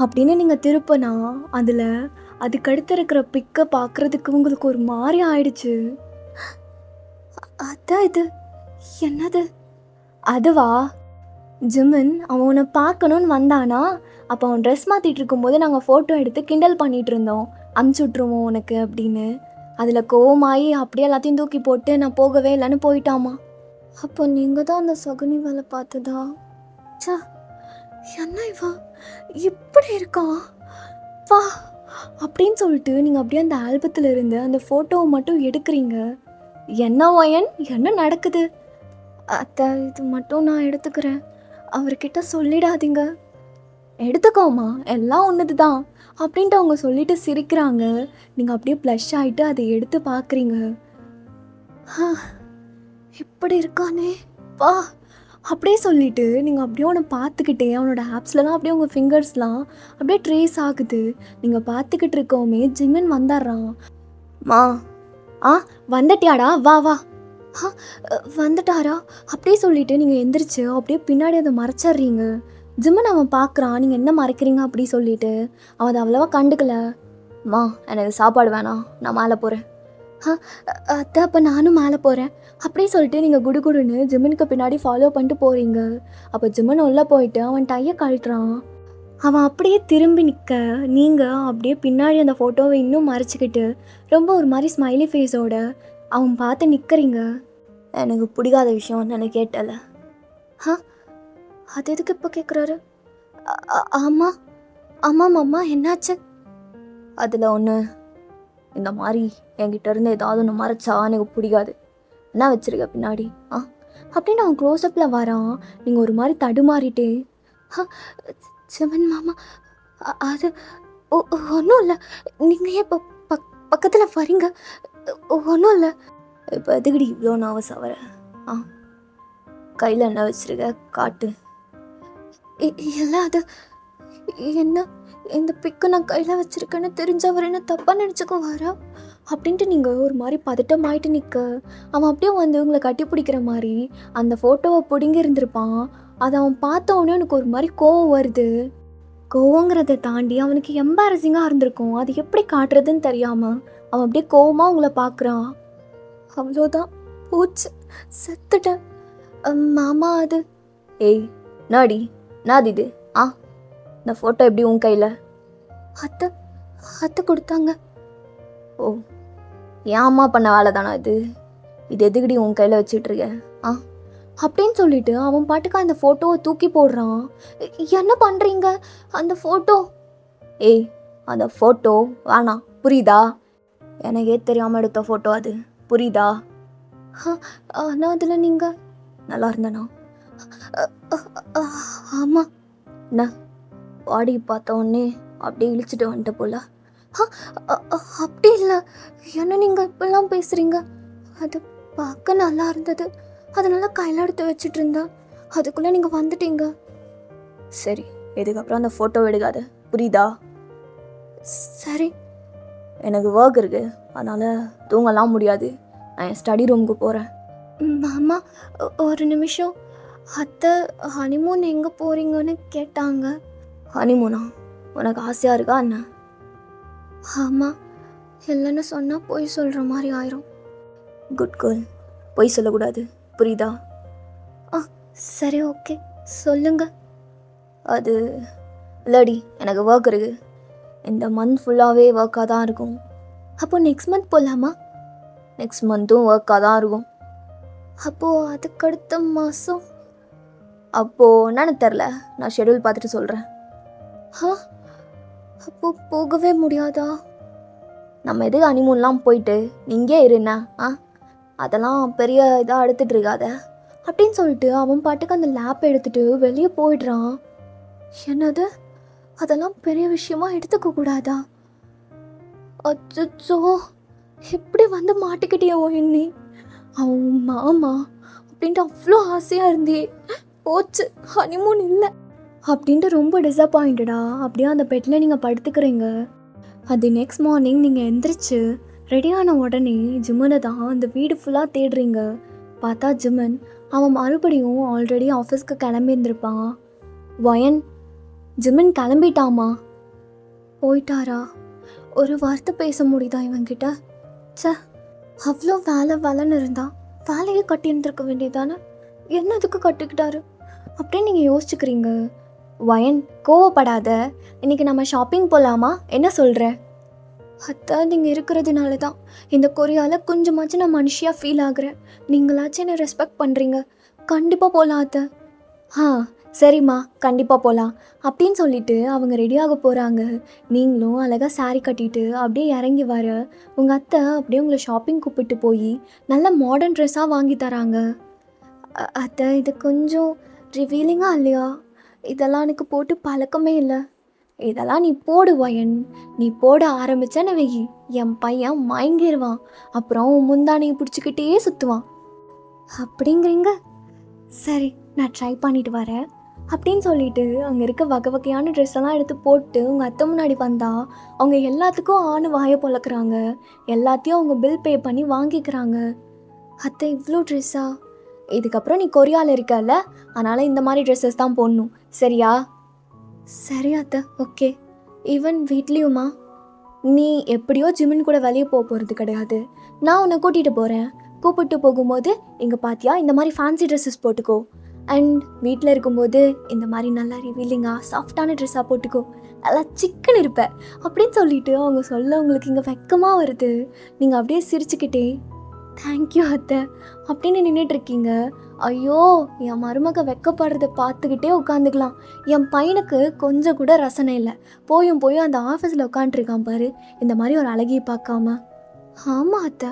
அப்படின்னு நீங்கள் திருப்பினா அதில் அதுக்கடுத்து இருக்கிற பிக்கை பார்க்குறதுக்கு உங்களுக்கு ஒரு மாதிரி ஆயிடுச்சு. அதான் இது என்னது? அதுவா? ஜிம்மன் அவன் உன்னை பார்க்கணுன்னு வந்தானா, அப்போ அவன் ட்ரெஸ் மாற்றிட்டு இருக்கும்போது நாங்கள் ஃபோட்டோ எடுத்து கிண்டல் பண்ணிகிட்டு இருந்தோம், அமுச்சு விட்ருவோம் உனக்கு அப்படின்னு. அதில் கோவமாயி அப்படியே எல்லாத்தையும் தூக்கி போட்டு நான் போகவே இல்லைன்னு போயிட்டாமா. அப்போ நீங்கள் தான் அந்த சகுனி வேலை பார்த்ததா? ச்சே, என்ன இவா இப்படி இருக்கா வா அப்படின்னு சொல்லிட்டு நீங்கள் அப்படியே அந்த ஆல்பத்தில் இருந்து அந்த ஃபோட்டோவை மட்டும் எடுக்கிறீங்க. என்ன வயன், என்ன நடக்குது? அத்தை, இது மட்டும் நான் எடுத்துக்கிறேன், அவர்கிட்ட சொல்லிடாதீங்க. எடுத்துக்கோமா, எல்லாம் ஒன்றுது தான் அப்படின்ட்டு அவங்க சொல்லிட்டு சிரிக்கிறாங்க. நீங்கள் அப்படியே ப்ளஷ் ஆகிட்டு அதை எடுத்து பார்க்குறீங்க. இப்படி இருக்கானே வா அப்படியே சொல்லிவிட்டு நீங்கள் அப்படியே அவனை பார்த்துக்கிட்டே அவனோட ஆப்ஸ்லலாம் அப்படியே உங்கள் ஃபிங்கர்ஸ்லாம் அப்படியே ட்ரேஸ் ஆகுது. நீங்கள் பார்த்துக்கிட்டு இருக்கோமே ஜிமின் வந்துடுறான். மா வந்துட்டியாடா, வா வா. வந்துட்டாரா அப்படியே சொல்லிவிட்டு நீங்கள் எந்திரிச்சு அப்படியே பின்னாடி அதை மறைச்சிட்றீங்க. ஜிம்மன் அவன் பார்க்குறான், நீங்கள் என்ன மறைக்கிறீங்க அப்படி சொல்லிவிட்டு. அவன் அதை அவ்வளோவா கண்டுக்கல. மா, எனக்கு சாப்பாடு வேணாம், நான் மேலே போகிறேன். அத்தை, அப்போ நானும் மேலே போகிறேன் அப்படியே சொல்லிட்டு நீங்கள் குடுகுடுன்னு ஜிம்மனுக்கு பின்னாடி ஃபாலோ பண்ணிட்டு போகிறீங்க. அப்போ ஜிம்மன் உள்ளே போயிட்டு அவன் டையை கழட்டுறான். அவன் அப்படியே திரும்பி நிற்க நீங்கள் அப்படியே பின்னாடி அந்த ஃபோட்டோவை இன்னும் மறைச்சிக்கிட்டு ரொம்ப ஒரு மாதிரி ஸ்மைலி ஃபேஸோட அவன் பார்த்து நிற்கிறீங்க. எனக்கு பிடிக்காத விஷயம் நான் கேட்டல. அது எதுக்கு இப்போ கேட்குறாரு? ஆமாம் ஆமாம் அம்மா, என்னாச்சு? அதில் ஒன்று, இந்த மாதிரி என்கிட்ட இருந்து ஏதாவது ஒன்று மறைச்சா எனக்கு பிடிக்காது. என்ன வச்சுருக்க பின்னாடி அப்படின்னு அவன் க்ளோஸ்அப்பில் வரான். நீங்கள் ஒரு மாதிரி தடுமாறிட்டே, சிவன் மாமா, அது ஒன்றும் இல்லை, நீங்கள் ஏன் இப்போ பக்கத்தில் வரீங்க? ஒன்றும் இல்லை. இப்போ எதுக்கடி இவ்வளோ நர்வஸ் ஆகிற? கையில் என்ன வச்சுருக்க, காட்டு. இல்லை, அது என்ன, இந்த பிக்கு நான் கையில் வச்சுருக்கேன்னு தெரிஞ்சவர் என்ன தப்பாக நினச்சிக்குவாரா அப்படின்ட்டு நீங்கள் ஒரு மாதிரி பதட்டமாயிட்டு நிற்க, அவன் அப்படியே வந்து உங்களை கட்டி பிடிக்கிற மாதிரி அந்த ஃபோட்டோவை பிடுங்கி இருந்திருப்பான். அதை அவன் பார்த்த உடனே எனக்கு ஒரு மாதிரி கோவம் வருது. கோவங்கிறத தாண்டி அவனுக்கு எம்பாரசிங்காக இருந்திருக்கும். அது எப்படி காட்டுறதுன்னு தெரியாமல் அவன் அப்படியே கோவமாக உங்களை பார்க்குறான். அவ்வளோதான், பூச்சு, செத்துட்டேன் மாமா. அது ஏய் நாடி, நாது இது? இந்த ஃபோட்டோ எப்படி உன் கையில்? அத்தை அத்தை கொடுத்தாங்க. ஓ, என் அம்மா பண்ண வேலை தானே இது? இது எதுக்கடி உன் கையில் வச்சுட்ருக்க? அப்படின்னு சொல்லிட்டு அவன் பாட்டுக்கு அந்த ஃபோட்டோவை தூக்கி போடுறான். என்ன பண்ணுறீங்க? அந்த ஃபோட்டோ, ஏய் அந்த ஃபோட்டோ வேணாம், புரியுதா? எனக்கே தெரியாமல் எடுத்த ஃபோட்டோ அது, புரியுதா? ஆனால் அதில் நீங்கள் நல்லா இருந்தனா? ஆமாம். என்ன பாடி பார்த்த உடனே அப்படியே இழிச்சிட்டு வந்துட்ட போல? அப்படி இல்லை, என்ன நீங்கள் இப்பெல்லாம் பேசுகிறீங்க? அது பார்க்க நல்லா இருந்தது, அதனால கையில் எடுத்து வச்சுட்டு இருந்தேன், அதுக்குள்ளே நீங்கள் வந்துட்டீங்க. சரி, இதுக்கப்புறம் அந்த ஃபோட்டோ எடுக்காத, புரியுதா? சரி. எனக்கு ஒர்க் இருக்குது, அதனால் தூங்கலாம் முடியாது. நான் என் ஸ்டடி ரூமுக்கு போகிறேன். மாமா, ஒரு நிமிஷம். அத்தை ஹனிமூன் எங்கே போகிறீங்கன்னு கேட்டாங்க. ஹனிமூனா? உனக்கு ஆசையாக இருக்கா என்ன? ஆமாம், இல்லைன்னு சொன்னால் பொய் சொல்கிற மாதிரி ஆயிரும். குட் கேர்ள், பொய் சொல்லக்கூடாது, புரியுதா? சரி, ஓகே, சொல்லுங்க. அது இல்லடி, எனக்கு ஒர்க் இருக்குது. இந்த மந்த் ஃபுல்லாகவே ஒர்க்காக தான் இருக்கும். அப்போ நெக்ஸ்ட் மந்த் போகலாமா? நெக்ஸ்ட் மந்த்தும் ஒர்க்காக தான் இருக்கும். அப்போது அதுக்கடுத்த மாதம்? அப்போது என்னன்னு தெரில, நான் ஷெடியூல் பார்த்துட்டு சொல்கிறேன். அப்போ போகவே முடியாதா? நம்ம எது ஹனிமூன்லாம் போயிட்டு நீங்கே இருண்ணா, அதெல்லாம் பெரிய இதாக எடுத்துகிட்டு இருக்காத அப்படின்னு சொல்லிட்டு அவன் பாட்டுக்கு அந்த லேப் எடுத்துகிட்டு வெளியே போயிடுறான். என்னது, அதெல்லாம் பெரிய விஷயமா எடுத்துக்க கூடாதா? அச்சோ, எப்படி வந்து மாட்டிக்கிட்டே எண்ணி? அவன் மாமா அப்படின்ட்டு அவ்வளோ ஆசையாக இருந்தே போச்சு, ஹனிமூன் இல்லை அப்படின்ட்டு ரொம்ப டிசப்பாயிண்டடா அப்படியே அந்த பெட்டில் நீங்கள் படுத்துக்கிறீங்க. அது நெக்ஸ்ட் மார்னிங் நீங்கள் எந்திரிச்சு ரெடியான உடனே ஜிம்மனை தான் அந்த வீடு ஃபுல்லாக தேடுறீங்க. பார்த்தா ஜிம்மன் அவன் மறுபடியும் ஆல்ரெடி ஆஃபீஸ்க்கு கிளம்பியிருந்திருப்பான். வயன், ஜிம்மன் கிளம்பிட்டாமா? போயிட்டாரா? ஒரு வார்த்தை பேச முடியுதா இவன்கிட்ட? சே, அவ்வளோ வேலைன்னு இருந்தா வேலையே கட்டியிருந்துருக்க வேண்டியதானே, என்னதுக்கு கட்டிக்கிட்டாரு அப்படின்னு நீங்கள் யோசிச்சுக்கிறீங்க. வயன் கோவப்படாத, இன்னைக்கு நம்ம ஷாப்பிங் போகலாமா, என்ன சொல்கிற? அத்தை நீங்கள் இருக்கிறதுனால தான் இந்த கொரியாவில் கொஞ்சமாச்சும் நான் மனுஷியாக ஃபீல் ஆகுறேன். நீங்களாச்சும் என்னை ரெஸ்பெக்ட் பண்ணுறீங்க. கண்டிப்பாக போகலாம் அத்தை. ஆ சரிம்மா, கண்டிப்பாக போகலாம் அப்படின்னு சொல்லிட்டு அவங்க ரெடியாக போகிறாங்க. நீங்களும் அழகாக saree கட்டிட்டு அப்படியே இறங்கி வர உங்கள் அத்தை அப்படியே உங்களை ஷாப்பிங் கூப்பிட்டு போய் நல்ல மாடர்ன் ட்ரெஸ்ஸாக வாங்கி தராங்க. அத்தை இது கொஞ்சம் ரிவீலிங்காக இல்லையா? இதெல்லாம் எனக்கு போட்டு பழக்கமே இல்லை. இதெல்லாம் நீ போடு வயன். நீ போட ஆரம்பிச்சேன்னு வெயி, என் பையன் மயங்கிடுவான். அப்புறம் உன் முந்தானையை பிடிச்சிக்கிட்டே சுற்றுவான். அப்படிங்கிறீங்க? சரி, நான் ட்ரை பண்ணிட்டு வரேன் அப்படின்னு சொல்லிட்டு அங்கே இருக்க வகை வகையான ட்ரெஸ் எல்லாம் எடுத்து போட்டு உங்கள் அத்தை முன்னாடி வந்தா அவங்க எல்லாத்துக்கும் ஆணு வாயை பொழக்கிறாங்க. எல்லாத்தையும் அவங்க பில் பே பண்ணி வாங்கிக்கிறாங்க. அத்தை இவ்வளோ ட்ரெஸ்ஸா? இதுக்கப்புறம் நீ கொரியாவில் இருக்கல, அதனால் இந்த மாதிரி ட்ரெஸ்ஸஸ் தான் போடணும், சரியா? சரி அத்தை, ஓகே. ஈவன் வீட்லேயுமா? நீ எப்படியோ ஜிமின் கூட வெளியே போகிறது கிடையாது. நான் உன்னை கூட்டிகிட்டு போகிறேன். கூப்பிட்டு போகும்போது இங்கே பார்த்தியா இந்த மாதிரி ஃபேன்சி ட்ரெஸ்ஸஸ் போட்டுக்கோ. அண்ட் வீட்டில் இருக்கும்போது இந்த மாதிரி நல்லா ரிவீலிங்காக சாஃப்டான ட்ரெஸ்ஸாக போட்டுக்கோ. நல்லா சிக்கன் இருப்பேன் அப்படின்னு சொல்லிட்டு அவங்க சொல்ல உங்களுக்கு இங்கே வெக்கமாக வருது. நீங்கள் அப்படியே சிரிச்சுக்கிட்டே தேங்க்யூ அத்தை அப்படின்னு நின்றுட்டுருக்கீங்க. ஐயோ, என் மருமக வெக்கப்படுறதை பார்த்துக்கிட்டே உட்காந்துக்கலாம். என் பையனுக்கு கொஞ்சம் கூட ரசனை இல்லை. போயும் அந்த ஆஃபீஸில் உட்காந்துருக்கான் பாரு, இந்த மாதிரி ஒரு அழகியை பார்க்காம. ஆமாம் அத்தை,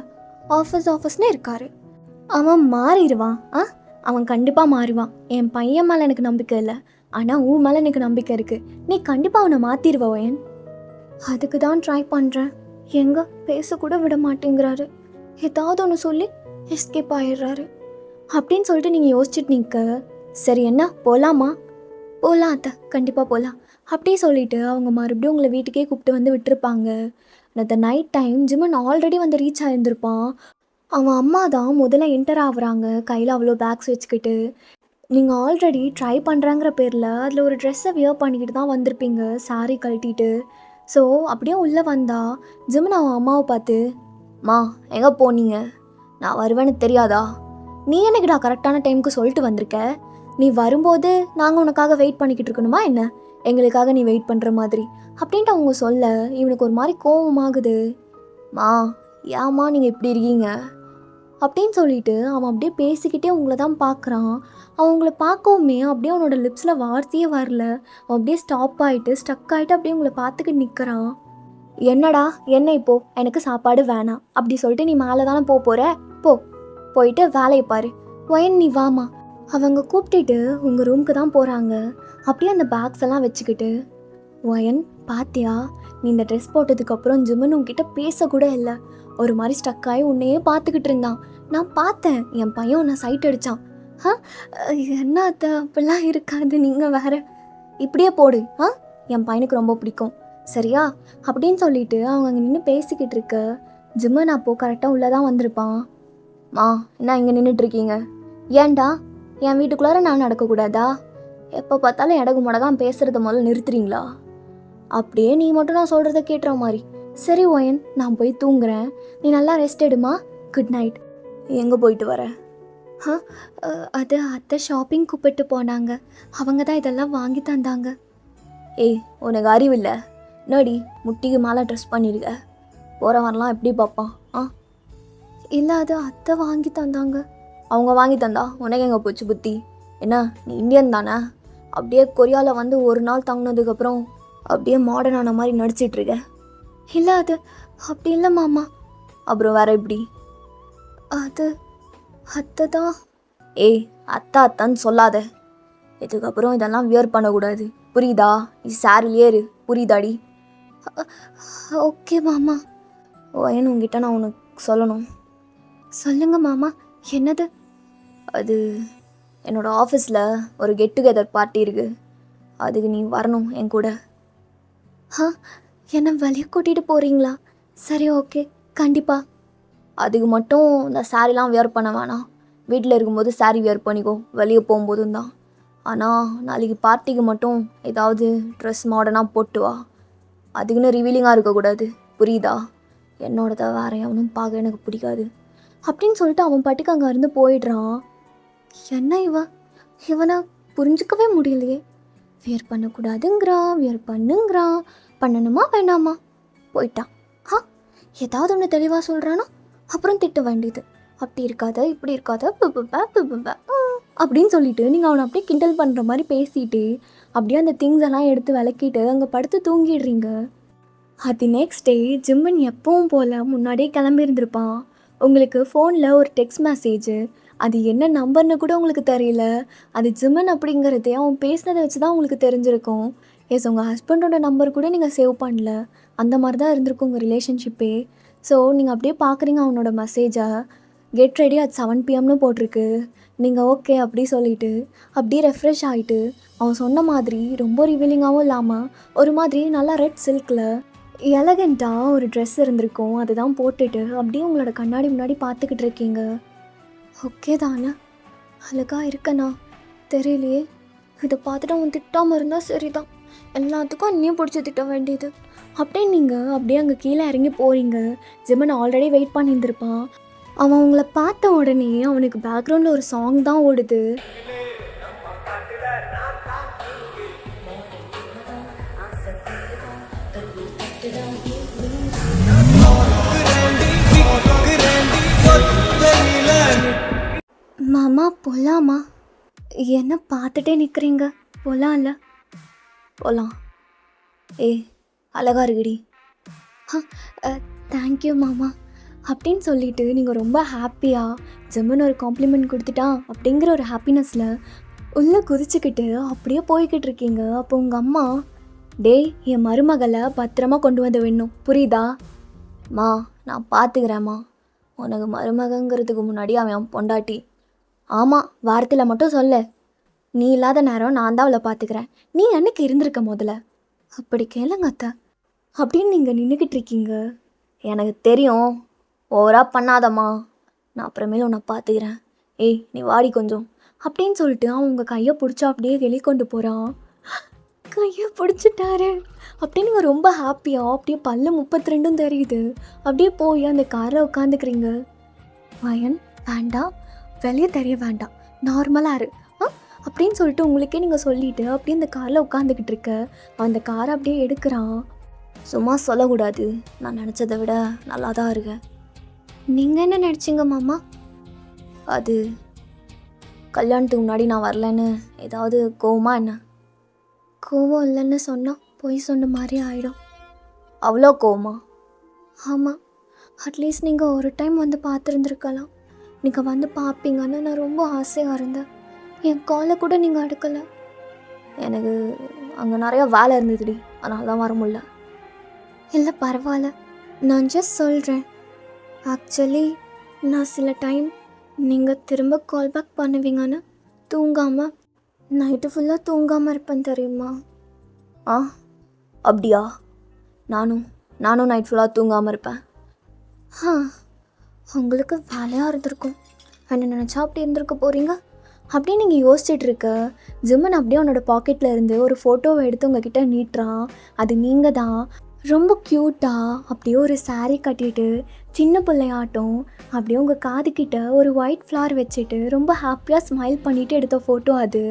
ஆஃபீஸ்னே இருக்காரு. அவன் மாறிடுவான். அவன் கண்டிப்பாக மாறுவான். என் பையன் மேலே எனக்கு நம்பிக்கை இல்லை, ஆனால் உன் மேலே எனக்கு நம்பிக்கை இருக்குது. நீ கண்டிப்பாக அவனை மாற்றிடுவன். அதுக்கு தான் ட்ரை பண்ணுறேன். எங்கே பேசக்கூட விட மாட்டேங்கிறாரு. ஏதாவது ஒன்று சொல்லி எஸ்கேப் ஆயிடுறாரு அப்படின்னு சொல்லிட்டு நீங்கள் யோசிச்சுட்டு நிற்க, சரி என்ன போகலாமா? போகலாம் அத்தை, கண்டிப்பாக போகலாம் அப்படியே சொல்லிவிட்டு அவங்க மறுபடியும் உங்களை வீட்டுக்கே கூப்பிட்டு வந்து விட்டுருப்பாங்க. அந்த நைட் டைம் ஜிமன் ஆல்ரெடி வந்து ரீச் ஆகியிருந்திருப்பான். அவன் அம்மா தான் முதல்ல என்டர் ஆகுறாங்க, கையில் அவ்வளோ பேக்ஸ் வச்சுக்கிட்டு. நீங்கள் ஆல்ரெடி ட்ரை பண்ணுறாங்கிற பேரில் அதில் ஒரு ட்ரெஸ்ஸை வியர் பண்ணிக்கிட்டு தான் வந்திருப்பீங்க, saree கழட்டிட்டு. ஸோ அப்படியே உள்ளே வந்தா ஜிமன் அவன் அம்மாவை பார்த்து, மா எங்கே போனீங்க? நான் வருவேன்னு தெரியாதா? நீ என்னைக்குடா கரெக்டான டைமுக்கு சொல்லிட்டு வந்திருக்க? நீ வரும்போது நாங்கள் உனக்காக வெயிட் பண்ணிக்கிட்டு இருக்கணுமா என்ன, எங்களுக்காக நீ வெயிட் பண்ணுற மாதிரி அப்படின்ட்டு அவங்க சொல்ல இவனுக்கு ஒரு மாதிரி கோவமாகுது. மா ஏம்மா நீங்கள் இப்படி இருக்கீங்க அப்படின்னு சொல்லிட்டு அவன் அப்படியே பேசிக்கிட்டே உங்களை தான் பார்க்குறான். அவங்கள பார்க்கவுமே அப்படியே அவனோட லிப்ஸில் வார்த்தையே வரல. அவன் அப்படியே ஸ்டாப் ஆகிட்டு ஸ்டக் ஆகிட்டு அப்படியே உங்களை பார்த்துக்கிட்டு நிற்கிறான். என்னடா என்ன இப்போ எனக்கு சாப்பாடு வேணாம் அப்படி சொல்லிட்டு நீ மேலே தானே போகிற, போயிட்டு வேலையை பாரு. வயன் நீ வாமா. அவங்க கூப்பிட்டுட்டு உங்கள் ரூமுக்கு தான் போகிறாங்க. அப்படியே அந்த பேக்ஸ் எல்லாம் வச்சுக்கிட்டு, வயன் பாத்தியா, நீ இந்த ட்ரெஸ் போட்டதுக்கப்புறம் ஜிமன் உங்ககிட்ட பேசக்கூட இல்லை, ஒரு மாதிரி ஸ்டக்காகி உன்னையே பார்த்துக்கிட்டு இருந்தான். நான் பார்த்தேன், என் பையன் உன்னை சைட் அடித்தான். என்ன அத்தை அப்படிலாம் இருக்காது, நீங்கள் வேற இப்படியே போடு. என் பையனுக்கு ரொம்ப பிடிக்கும், சரியா அப்படின்னு சொல்லிட்டு அவங்க அங்கே நின்று பேசிக்கிட்டு இருக்க ஜிம்மன் அப்போது கரெக்டாக உள்ளே தான் வந்திருப்பான். மா என்ன இங்கே நின்றுட்டுருக்கீங்க? ஏன்டா என் வீட்டுக்குள்ளார நான் நடக்கக்கூடாதா? எப்போ பார்த்தாலும் இடகு முடதான் பேசுகிறத முதல்ல நிறுத்துறீங்களா? அப்படியே நீ மட்டும் நான் சொல்கிறத கேட்டுற மாதிரி. சரி ஒயன், நான் போய் தூங்குறேன், நீ நல்லா ரெஸ்ட் எடுமா, குட் நைட். எங்கே போயிட்டு வர? அது அத்தை ஷாப்பிங் கூப்பிட்டு போனாங்க, அவங்க தான் இதெல்லாம் வாங்கி தந்தாங்க. ஏய் உனக்கு அறிவில்லை நடி, முட்டிக்கு மேலே ட்ரெஸ் பண்ணியிருக்க, போகிறவன்லாம் எப்படி பார்ப்பான்? இல்லை அது அத்தை வாங்கி தந்தாங்க. அவங்க வாங்கி தந்தா உனக்கு எங்கே போச்சு புத்தி? என்ன நீ இந்தியன் தானே? அப்படியே கொரியாவில் வந்து ஒரு நாள் தங்கினதுக்கப்புறம் அப்படியே மாடர்னான மாதிரி நடிச்சிட்ருக்க. இல்லை அது அப்படி இல்லை மாமா. அப்புறம் வேற எப்படி? அது அத்தை தான். ஏய் அத்தான்னு சொல்லாத, இதுக்கப்புறம் இதெல்லாம் வியர் பண்ணக்கூடாது, புரியுதா? நீ சாரிலே இரு, புரியுதாடி? ஓகே மாமா. வயன் உங்ககிட்ட நான் உனக்கு சொல்லணும். சொல்லுங்க மாமா. என்னது? அது என்னோடய ஆஃபீஸில் ஒரு கெட் டுகெதர் பார்ட்டி இருக்குது, அதுக்கு நீ வரணும் என் கூட. என்னை வெளியே கூட்டிகிட்டு போகிறீங்களா? சரி ஓகே, கண்டிப்பாக. அதுக்கு மட்டும் இந்த சாரீலாம் வியர் பண்ண வேணாம், வீட்டில் இருக்கும்போது சாரீ வியர் பண்ணிக்கோ, வெளியே போகும்போதும் தான். ஆனால் நாளைக்கு பார்ட்டிக்கு மட்டும் ஏதாவது ட்ரெஸ் மாடர்னாக போட்டு வா, அதுக்குன்னு ரிவீலிங்காக இருக்கக்கூடாது, புரியுதா? என்னோடத வேறு எவனும் பார்க்க எனக்கு பிடிக்காது அப்படின்னு சொல்லிட்டு அவன் பாட்டுக்கு அங்கே இருந்து போயிடுறான். என்ன இவனை புரிஞ்சிக்கவே முடியலையே. வியர் பண்ணக்கூடாதுங்கிறான், வியர் பண்ணுங்கிறான். பண்ணணுமா வேணாமா? போயிட்டான். ஆ, ஏதாவது ஒன்று தெளிவாக சொல்கிறானா அப்புறம் திட்ட வேண்டியது. அப்படி இருக்காத, இப்படி இருக்காத, அப்படின்னு சொல்லிட்டு நீங்கள் அவனை அப்படியே கிண்டல் பண்ணுற மாதிரி பேசிட்டு அப்படியே அந்த திங்ஸ் எல்லாம் எடுத்து விளக்கிட்டு அங்கே படுத்து தூங்கிடுறீங்க. அது நெக்ஸ்ட் டே ஜிம்மன் எப்பவும் போல் முன்னாடியே கிளம்பியிருந்திருப்பான். உங்களுக்கு ஃபோனில் ஒரு டெக்ஸ்ட் மெசேஜு, அது என்ன நம்பர்னு கூட உங்களுக்கு தெரியல. அது ஜிம்மன் அப்படிங்கிறதே அவன் பேசினதை வச்சு தான் உங்களுக்கு தெரிஞ்சிருக்கும். எஸ், உங்கள் ஹஸ்பண்டோட நம்பர் கூட நீங்கள் சேவ் பண்ணல. அந்த மாதிரி தான் இருந்திருக்கும் உங்கள் ரிலேஷன்ஷிப்பே. ஸோ நீங்கள் அப்படியே பார்க்குறீங்க அவனோட மெசேஜை. கெட் ரெடி அட் 7 PM போட்டிருக்கு. நீங்கள் ஓகே அப்படி சொல்லிவிட்டு அப்படியே ரெஃப்ரெஷ் ஆகிட்டு அவன் சொன்ன மாதிரி ரொம்ப ரிவீலிங்காகவும் இல்லாமல் ஒரு மாதிரி நல்லா ரெட் சில்கில் எலகண்ட்டாக ஒரு ட்ரெஸ் இருந்திருக்கும். அதுதான் போட்டுட்டு அப்படியே உங்களோட கண்ணாடி முன்னாடி பார்த்துக்கிட்டு இருக்கீங்க. ஓகே தானே, அழகா இருக்கண்ணா, தெரியலையே. இதை பார்த்துட்டு அவன் திட்டாமல் இருந்தால் சரிதான். எல்லாத்துக்கும் அன்னையும் பிடிச்சி திட்ட வேண்டியது. அப்படியே நீங்கள் அப்படியே அங்கே கீழே இறங்கி போகிறீங்க. ஜிம்மன் ஆல்ரெடி வெயிட் பண்ணியிருந்திருப்பான். அவன் உங்களை பார்த்த உடனே அவனுக்கு பேக்ரவுண்டில் ஒரு சாங் தான் ஓடுது. மாமா போகலாமா? என்ன பார்த்துட்டே நிற்கிறீங்க? போகலாம்ல? போகலாம். அழகா இருக்குடி. தேங்க்யூ மாமா அப்படின்னு சொல்லிட்டு நீங்கள் ரொம்ப ஹாப்பியாக ஜிம்மன் ஒரு காம்ப்ளிமெண்ட் கொடுத்துட்டான் அப்படிங்கிற ஒரு ஹாப்பினஸில் உள்ளே குதிச்சுக்கிட்டு அப்படியே போய்கிட்டு இருக்கீங்க. அப்போ உங்கள் அம்மா, டேய் என் மருமகளை பத்திரமா கொண்டு வந்து வேணும், புரியுதா? மா நான் பார்த்துக்கிறேம்மா, உனக்கு மருமகங்கிறதுக்கு முன்னாடி அவன் பொண்டாட்டி. ஆமாம், வாரத்தில் மட்டும் சொல்ல, நீ இல்லாத நேரம் நான் தான் அவளை பார்த்துக்கிறேன். நீ என்னைக்கு இருந்திருக்க முதல்ல? அப்படி கேளுங்க அத்தை அப்படின்னு நீங்கள் நின்றுக்கிட்டு இருக்கீங்க. எனக்கு தெரியும், ஓவராக பண்ணாதம்மா, நான் அப்புறமேல உன்னை பார்த்துக்கிறேன். நீ வாடி கொஞ்சம் அப்படின்னு சொல்லிட்டு அவன் உங்கள் கையை பிடிச்சா அப்படியே வெளியே கொண்டு போகிறான். கையை பிடிச்சிட்டாரு அப்படின்னு நீங்கள் ரொம்ப ஹாப்பியாக அப்படியே பல்லு 32 தெரியுது. அப்படியே போய் அந்த காரில் உட்காந்துக்கிறீங்க. வயன் வேண்டாம், வெளியே தெரிய வேண்டாம், நார்மலாக இரு அப்படின்னு சொல்லிட்டு உங்களுக்கே நீங்கள் சொல்லிவிட்டு அப்படியே அந்த காரில் உட்காந்துக்கிட்டு இருக்க. அந்த காரை அப்படியே எடுக்கிறான். சும்மா சொல்லக்கூடாது, நான் நினச்சதை விட நல்லா தான் இருக்கேன். நீங்கள் என்ன நினச்சிங்க மாமா? அது கல்யாணத்துக்கு முன்னாடி நான் வரலன்னு ஏதாவது கோவமா என்ன? கோவம் இல்லைன்னு சொன்னால் பொய் சொன்ன மாதிரி ஆகிடும். அவ்வளோ கோவமா? ஆமாம், அட்லீஸ்ட் நீங்கள் ஒரு டைம் வந்து பார்த்துருந்துருக்கலாம். நீங்கள் வந்து பார்ப்பீங்கன்னு நான் ரொம்ப ஆசையாக இருந்தேன். என் காலை கூட நீங்கள் எடுக்கலை. எனக்கு அங்கே நிறையா வேலை இருந்ததுடி, அதனால தான் வர முடியல. இல்லை பரவாயில்ல, நான் ஜஸ்ட் சொல்கிறேன். ஆக்சுவலி நான் சில டைம் நீங்கள் திரும்ப கால் பேக் பண்ணுவீங்கன்னு தூங்காமல் நைட்டு ஃபுல்லாக தூங்காமல் இருப்பேன் தெரியுமா? அப்படியா? நானும் நைட் ஃபுல்லாக தூங்காமல் இருப்பேன். உங்களுக்கு வேலையாக இருந்திருக்கும், என்ன நினச்சா அப்படி இருந்திருக்க போகிறீங்க அப்படின்னு நீங்கள் யோசிச்சுட்டு இருக்க. ஜிம்மன் அப்படியே அவனோட பாக்கெட்டில் இருந்து ஒரு ஃபோட்டோவை எடுத்து உங்ககிட்ட நீட்டுறான். அது நீங்கள் தான். ரொம்ப க்யூட்டாக அப்படியே ஒரு சாரீ கட்டிட்டு சின்ன பிள்ளையாட்டம் அப்படியே உங்கள் காதுக்கிட்ட ஒரு ஒயிட் ஃப்ளவர் வச்சுட்டு ரொம்ப ஹாப்பியாக ஸ்மைல் பண்ணிவிட்டு எடுத்த ஃபோட்டோ அது.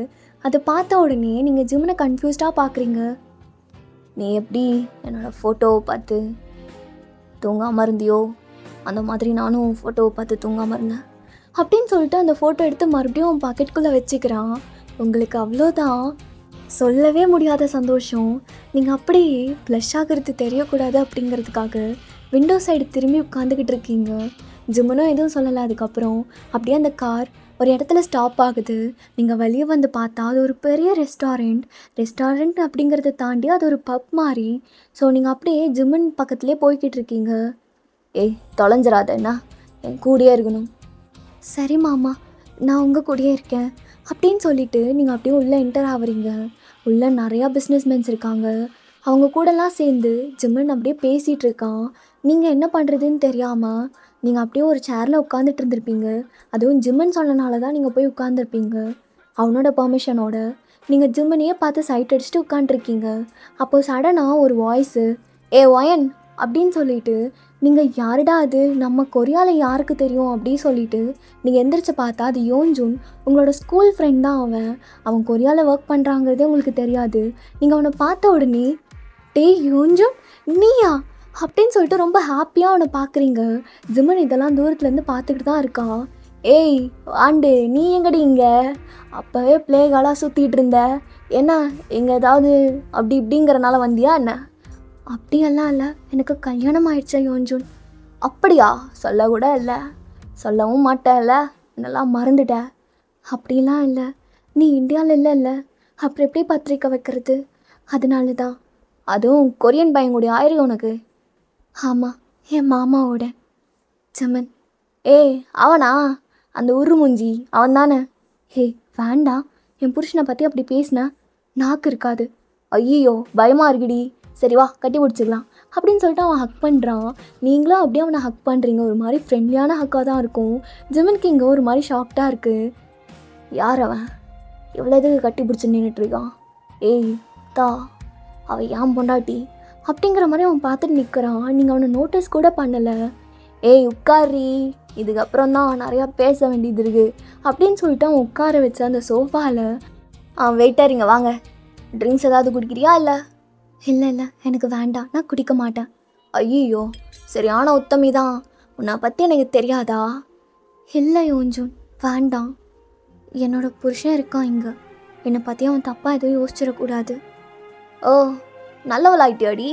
அதை பார்த்த உடனே நீங்கள் ஜிம்மனை கன்ஃபியூஸ்டாக பார்க்குறீங்க. நீ எப்படி என்னோடய ஃபோட்டோவை பார்த்து தூங்காமல் இருந்தியோ அந்த மாதிரி நானும் ஃபோட்டோவை பார்த்து தூங்காமல் இருந்தேன் அப்படின்னு சொல்லிட்டு அந்த ஃபோட்டோ எடுத்து மறுபடியும் அவன் பாக்கெட்டுக்குள்ளே வச்சுக்கிறான். உங்களுக்கு அவ்வளோதான், சொல்லவே முடியாத சந்தோஷம். நீங்கள் அப்படியே ப்ளஷ் ஆகிறது தெரியக்கூடாது அப்படிங்கிறதுக்காக விண்டோ சைடு திரும்பி உட்காந்துக்கிட்டு இருக்கீங்க. ஜிம்மனும் எதுவும் சொல்லலை. அதுக்கப்புறம் அப்படியே அந்த கார் ஒரு இடத்துல ஸ்டாப் ஆகுது. நீங்கள் வெளியே வந்து பார்த்தா அது ஒரு பெரிய ரெஸ்டாரண்ட் அப்படிங்கிறத தாண்டி அது ஒரு பப் மாதிரி. ஸோ நீங்கள் அப்படியே ஜிம்மன் பக்கத்துலேயே போய்கிட்டு இருக்கீங்க. தொலைஞ்சிடாத, என்ன என் கூடயே இருக்கணும். சரி மாமா, நான் உங்கள் கூடயே இருக்கேன் அப்படின்னு சொல்லிவிட்டு நீங்கள் அப்படியே உள்ளே என்டர் ஆகுறீங்க. உள்ளே நிறையா பிஸ்னஸ்மென்ஸ் இருக்காங்க. அவங்க கூடலாம் சேர்ந்து ஜிம்மன் அப்படியே பேசிகிட்டு இருக்கான். நீங்கள் என்ன பண்ணுறதுன்னு தெரியாமல் நீங்கள் அப்படியே ஒரு சேரில் உட்காந்துட்டு இருந்திருப்பீங்க. அதுவும் ஜிம்மன் சொன்னனால தான் நீங்கள் போய் உட்காந்துருப்பீங்க. அவனோட பர்மிஷனோட நீங்கள் ஜிம்மனையே பார்த்து சைட் அடிச்சுட்டு உட்காந்துருக்கீங்க. அப்போது சடனாக ஒரு வாய்ஸு, ஒயன் அப்படின்னு சொல்லிட்டு நீங்கள் யாருடா அது, நம்ம கொரியாவில் யாருக்கு தெரியும் அப்படி சொல்லிட்டு நீங்கள் எந்திரிச்சு பார்த்தா அது யோன்ஜூன், உங்களோட ஸ்கூல் ஃப்ரெண்ட் தான் அவன். அவன் கொரியாவில் ஒர்க் பண்ணுறாங்கிறதே உங்களுக்கு தெரியாது. நீங்கள் அவனை பார்த்த உடனே, டேய் யோன்ஜூன் நீயா அப்படின்னு சொல்லிட்டு ரொம்ப ஹாப்பியாக அவனை பார்க்குறீங்க. ஜிமன் இதெல்லாம் தூரத்துலேருந்து பார்த்துக்கிட்டு தான் இருக்கான். ஏய் ஆண்டு, நீ எங்கடி இங்கே? அப்போவே ப்ளே காலாக சுற்றிட்டு இருந்த, என்ன இங்கே ஏதாவது அப்படி இப்படிங்கிறனால வந்தியா என்ன? அப்படியெல்லாம் இல்லை, எனக்கு கல்யாணம் ஆயிடுச்சா யோன்ஜூன். அப்படியா? சொல்ல கூட இல்லை, சொல்லவும் மாட்டேன்ல, என்னெல்லாம் மறந்துட்ட. அப்படிலாம் இல்லை, நீ இந்தியாவில் இல்லைல்ல, அப்புறம் எப்படி பத்திரிக்கை வைக்கிறது? அதனால தான். அதுவும் கொரியன் பையன் கூட ஆயிருக்கு உனக்கு? ஆமாம், என் மாமாவோட. ஜமன், ஏய் அவனா? அந்த உருமுஞ்சி அவன் தானே? ஹே வேண்டாம், என் புருஷனை பற்றி அப்படி பேசின நாக்கு இருக்காது. ஐயோ பயமாக இருக்குடி, சரி வா கட்டி பிடிச்சிக்கலாம் அப்படின்னு சொல்லிட்டு அவன் ஹக் பண்ணுறான். நீங்களும் அப்படியே அவனை ஹக் பண்ணுறீங்க. ஒரு மாதிரி ஃப்ரெண்ட்லியான ஹக்காக தான் இருக்கும். ஜிமனுக்கு இங்கே ஒரு மாதிரி ஷாக்டாக இருக்குது. யார் அவன் இவ்வளோ இதுக்கு கட்டி பிடிச்சி நின்றுட்டுருக்கான்? ஏய் தா, அவள் ஏன் பொண்டாட்டி அப்படிங்கிற மாதிரி அவன் பார்த்துட்டு நிற்கிறான். நீங்கள் அவனை நோட்டீஸ் கூட பண்ணலை. ஏய் உட்காரி, இதுக்கப்புறம் தான் நிறையா பேச வேண்டியது இருக்குது அப்படின்னு சொல்லிட்டு அவன் உட்கார வச்ச அந்த சோஃபாவில், வெயிட்டர் இங்கே வாங்க, ட்ரிங்க்ஸ் ஏதாவது குடிக்கிறியா? இல்லை இல்லை இல்லை எனக்கு வேண்டாம், நான் குடிக்க மாட்டேன். ஐயோ சரியான உத்தமி தான், உன்னை பற்றி எனக்கு தெரியாதா? இல்லை யோன்ஜூன் வேண்டாம், என்னோட புருஷன் இருக்கான் இங்கே, என்னை பற்றி அவன் தப்பாக எதுவும் யோசிச்சிடக்கூடாது. ஓ நல்லவளாயிட்டியாடி,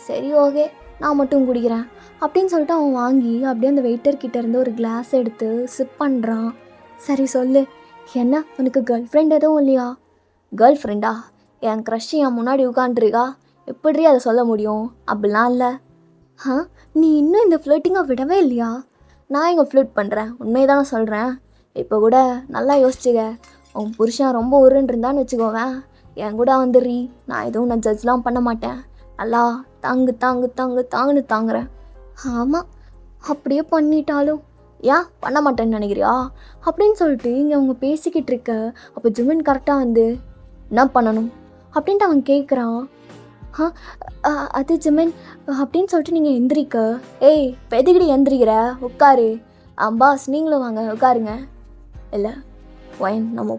சரி ஓகே நான் மட்டும் குடிக்கிறேன் அப்படின்னு சொல்லிட்டு அவன் வாங்கி அப்படியே அந்த வெயிட்டர்கிட்ட இருந்து ஒரு கிளாஸ் எடுத்து சிப் பண்ணுறான். சரி சொல்லு, என்ன உனக்கு கேர்ள் ஃப்ரெண்ட் எதுவும் இல்லையா? கேர்ள் ஃப்ரெண்டா? என் க்ரஷ் என் முன்னாடி உட்காண்ட்ருக்கா, எப்படி அதை சொல்ல முடியும்? அப்படிலாம் இல்லை. நீ இன்னும் இந்த ஃப்ளர்ட்டிங்கை விடவே இல்லையா? நான் இங்கே ஃப்ளர்ட் பண்ணுறேன், உண்மையை தானே சொல்கிறேன். இப்போ கூட நல்லா யோசிச்சுக்க, உன் புருஷன் ரொம்ப உருன்னு இருந்தான்னு வச்சுக்கோவேன், என் கூட வந்துடுறீ, நான் எதுவும் நான் ஜட்ஜ்லாம் பண்ண மாட்டேன், நல்லா தாங்கு தாங்கு தாங்கு தாங்குன்னு தாங்குறேன். ஆமாம் அப்படியே பண்ணிட்டாலும் ஏன் பண்ண மாட்டேன்னு நினைக்கிறியா அப்படின்னு சொல்லிட்டு இங்கே அவங்க பேசிக்கிட்டு இருக்க. அப்போ ஜிமின் கரெக்டாக வந்து என்ன பண்ணணும் அப்படின்ட்டு அவன் கேட்குறான். அது ஜிமின் அப்படின்னு சொல்லிட்டு நீங்கள் எந்திரிக்க. ஏய் பெதுகிடி எந்திரிக்கிற, உட்காரு. பாஸ் நீங்களும் வாங்க உட்காருங்க. இல்லை ஒயின் நம்ம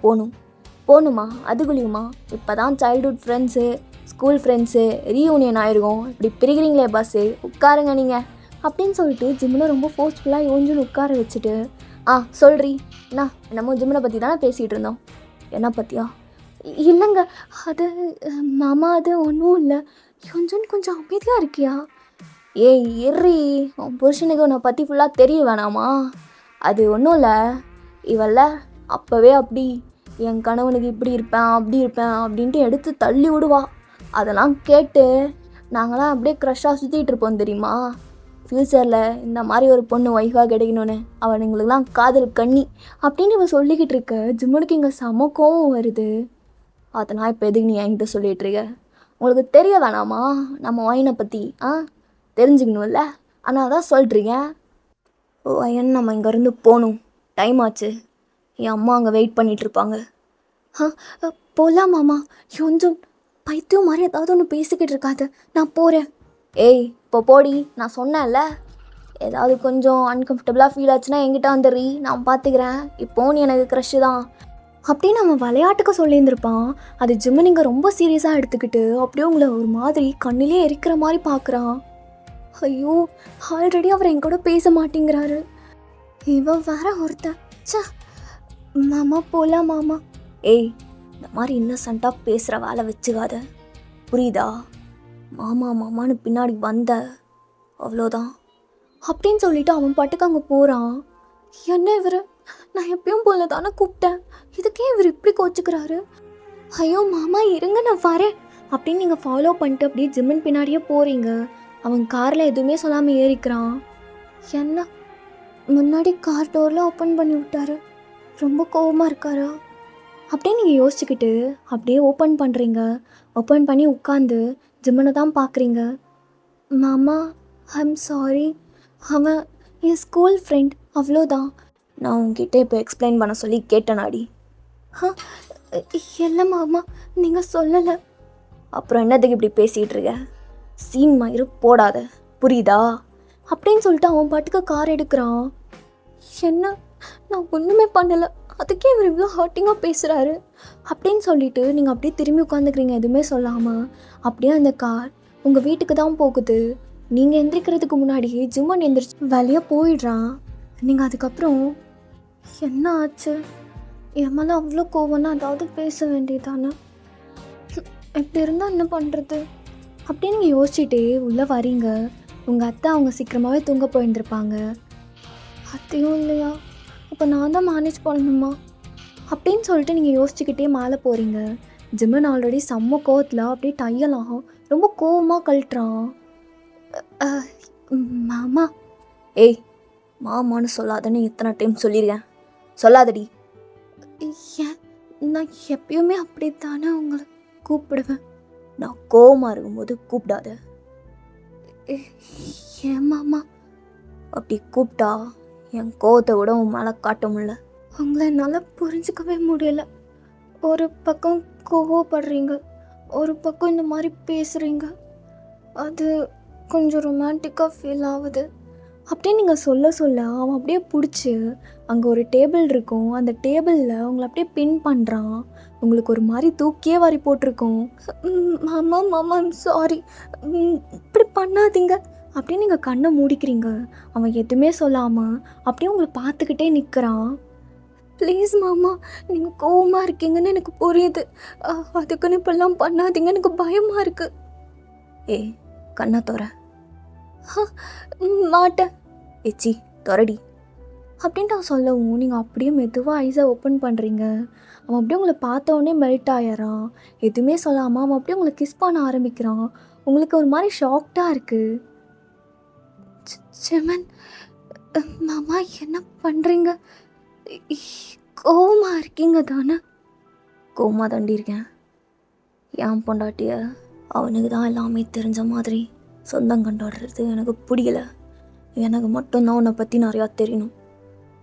போகணுமா? அதுக்குள்ளேயுமா? இப்போ தான் childhood friends, school friends reunion ஆகிருக்கோம், இப்படி பிரிக்கிறீங்களே பாஸு, உட்காருங்க நீங்கள் அப்படின்னு சொல்லிட்டு ஜிம்மினை ரொம்ப ஃபோர்ஸ்ஃபுல்லாக யோஞ்சுன்னு உட்கார வச்சுட்டு, சொல்கிறீ என்ன, என்னமோ ஜிம்மினை பற்றி தானே பேசிகிட்டு இருந்தோம். என்ன பற்றியா? இல்லைங்க அது மாமா அது ஒன்றும் இல்லை. யோஞ்சுன்னு கொஞ்சம் அமைதியாக இருக்கியா? ஏய் எர்ரி, உன் புருஷனுக்கு உன்னை பற்றி ஃபுல்லாக தெரிய வேணாமா? அது ஒன்றும் இல்லை, இவல்ல அப்போவே அப்படி என் கணவனுக்கு இப்படி இருப்பேன் அப்படி இருப்பேன் அப்படின்ட்டு எடுத்து தள்ளி விடுவா. அதெல்லாம் கேட்டு நாங்களாம் அப்படியே க்ரஷ்ஷாக சுற்றிட்டு இருப்போம் தெரியுமா? ஃப்யூச்சரில் இந்த மாதிரி ஒரு பொண்ணு ஒய்ஃபாக கிடைக்கணுன்னு அவனுங்களுக்கெல்லாம் காதல் கண்ணி அப்படின்னு இவன் சொல்லிக்கிட்டு இருக்க. ஜிம்முனுக்கு இங்கே செம கோவம் வருது. அதெல்லாம் இப்போ எதுக்கு நீ என்கிட்ட சொல்லிகிட்ருக்க? உங்களுக்கு தெரிய வேணாமா நம்ம ஒயினை பற்றி? தெரிஞ்சுக்கணும்ல, ஆனால் தான் சொல்கிறீங்க. ஒயன் நம்ம இங்கேருந்து போகணும், டைம் ஆச்சு, என் அம்மா அங்கே வெயிட் பண்ணிகிட்ருப்பாங்க. போகலாமாம்மா? கொஞ்சம் பைத்தியம் மாதிரி ஏதாவது ஒன்று பேசிக்கிட்டு இருக்காது, நான் போகிறேன். ஏய் இப்போ போடி, நான் சொன்னேன்ல, ஏதாவது கொஞ்சம் அன்கம்ஃபர்டபுளாக ஃபீல் ஆச்சுன்னா என்கிட்ட வந்துடுறீ, நான் பார்த்துக்கிறேன், இப்போவும் நீ எனக்கு க்ரஷ்ஷு தான் அப்படின்னு அவன் விளையாட்டுக்கு சொல்லியிருந்திருப்பான். அது ஜிம்மு நீங்கள் ரொம்ப சீரியஸாக எடுத்துக்கிட்டு அப்படியே உங்களை ஒரு மாதிரி கண்ணிலே எரிக்கிற மாதிரி பார்க்குறான். ஐயோ ஆல்ரெடி அவர் என் கூட பேச மாட்டேங்கிறாரு, இவன் வேற ஒருத்தன். சே மாமா போகலாம் மாமா. ஏய் இந்த மாதிரி இன்னசென்ட்டாக பேசுகிற வேலை வச்சுக்காத, புரியுதா? மாமா மாமான்னு பின்னாடி வந்த அவ்வளோதான் அப்படின்னு சொல்லிட்டு அவன் பாட்டுக்கு அங்கே போகிறான். என்ன இவர், நான் எப்பயும் போல தானே கூப்பிட்டேன், இதுக்கே இவர் இப்படி கோச்சிக்கிறாரு? ஐயோ மாமா இருங்க நான் வரேன் அப்படின்னு நீங்கள் ஃபாலோ பண்ணிட்டு அப்படியே ஜிம்மின் பின்னாடியே போகிறீங்க. அவன் காரில் எதுவுமே சொல்லாமல் ஏறிக்கிறான். என்ன முன்னாடி கார் டோர்லாம் ஓப்பன் பண்ணி விட்டாரு, ரொம்ப கோவமாக இருக்காரா அப்படின்னு நீங்கள் யோசிச்சுக்கிட்டு அப்படியே ஓப்பன் பண்ணுறீங்க. ஓப்பன் பண்ணி உட்காந்து ஜிம்மனை தான் பார்க்குறீங்க. மாமா ஐம் சாரி, அவன் என் ஸ்கூல் ஃப்ரெண்ட், அவ்வளோதான். நான் உங்ககிட்ட இப்போ எக்ஸ்பிளைன் பண்ண சொல்லி கேட்டேனாடி? இல்லை மாமா நீங்கள் சொல்லலை. அப்புறம் என்னத்துக்கு இப்படி பேசிகிட்டு இருக்க? சீன் மயிறு போடாத, புரியுதா? அப்படின்னு சொல்லிட்டு அவன் பாட்டுக்கு கார் எடுக்கிறான். என்ன, நான் ஒன்றுமே பண்ணலை, அதுக்கே இவர் இவ்வளோ ஹர்ட்டிங்காக பேசுகிறாரு அப்படின்னு சொல்லிட்டு நீங்கள் அப்படியே திரும்பி உட்காந்துக்கிறீங்க எதுவுமே சொல்லாமல். அப்படியே அந்த கார் உங்கள் வீட்டுக்கு தான் போகுது. நீங்கள் எந்திரிக்கிறதுக்கு முன்னாடியே ஜிம்மன் எந்திரிச்சு வெளியே போயிடுறான். நீங்கள் அதுக்கப்புறம் என்ன ஆச்சு, என் மேலே அவ்வளோ கோவம்னா அதாவது பேச வேண்டியதானே, இப்படி இருந்தால் என்ன பண்ணுறது அப்படின்னு நீங்கள் யோசிச்சுட்டே உள்ளே வரீங்க. உங்கள் அத்தை அவங்க சீக்கிரமாகவே தூங்க போயிருந்திருப்பாங்க. அத்தையும் இல்லையா, அப்போ நான் தான் மேனேஜ் பண்ணணுமா அப்படின்னு சொல்லிட்டு நீங்கள் யோசிச்சுக்கிட்டே மேலே போகிறீங்க. ஜிம்மன் ஆல்ரெடி செம்ம கோவத்தில் அப்படியே டையலாம் ரொம்ப கோவமாக கழட்டுறான். மாமா. ஏய், மாமான்னு சொல்லாதன்னு எத்தனை டைம் சொல்லியிருக்கேன், சொல்லாதடி. ஏன், நான் எப்பயுமே அப்படித்தானே உங்களை கூப்பிடுவேன். நான் கோவமாக இருக்கும்போது கூப்பிடாத. ஏன் மாமா, அப்படி கூப்பிட்டா என் கோவத்தை விட உன் மேலே காட்ட முடியல. உங்களை என்னால் புரிஞ்சுக்கவே முடியல. ஒரு பக்கம் கோவப்படுறீங்க, ஒரு பக்கம் இந்த மாதிரி பேசுகிறீங்க, அது கொஞ்சம் ரொமான்டிக்காக ஃபீல் ஆகுது அப்படின்னு நீங்கள் சொல்ல சொல்ல அவன் அப்படியே பிடிச்சி அங்கே ஒரு டேபிள் இருக்கும், அந்த டேபிளில் உங்களை அப்படியே பின் பண்ணுறான். உங்களுக்கு ஒரு மாதிரி தூக்கியே வாரி போட்டிருக்கோம். மாமா மாமா சாரி, இப்படி பண்ணாதீங்க அப்படின்னு நீங்கள் கண்ணை மூடிக்கிறீங்க. அவன் எதுவுமே சொல்லாமல் அப்படியே உங்களை பார்த்துக்கிட்டே நிற்கிறான். ப்ளீஸ் மாமா, நீங்கள் கோவமாக இருக்கீங்கன்னு எனக்கு புரியுது, அதுக்குன்னு இப்பெல்லாம் பண்ணாதீங்க, எனக்கு பயமாக இருக்குது. ஏய், கண்ணை தோற. மாட்டேன். ஏச்சி தொரடி அப்படின்ட்டு அவன் சொல்லவும் நீங்கள் அப்படியே மெதுவாக ஐஸை ஓப்பன் பண்ணுறீங்க. அவன் அப்படியே உங்களை பார்த்தோன்னே மெல்ட் ஆயிடுறான். எதுவுமே சொல்லாமல் அவன் அப்படியே உங்களை கிஸ் பண்ண ஆரம்பிக்கிறான். உங்களுக்கு ஒரு மாதிரி ஷாக்டாக இருக்குது. ஜிம்மன் மாமா என்ன பண்ணுறீங்க, கோவமாக இருக்கீங்க தானே? கோவமாக தாண்டி இருக்கேன். என் பொண்டாட்டிய அவனுக்கு தான் எல்லாமே தெரிஞ்ச மாதிரி சொந்தம் கொண்டாடுறது எனக்கு பிடிக்கல. எனக்கு மட்டும்தான் உன்னை பற்றி நிறையா தெரியணும்,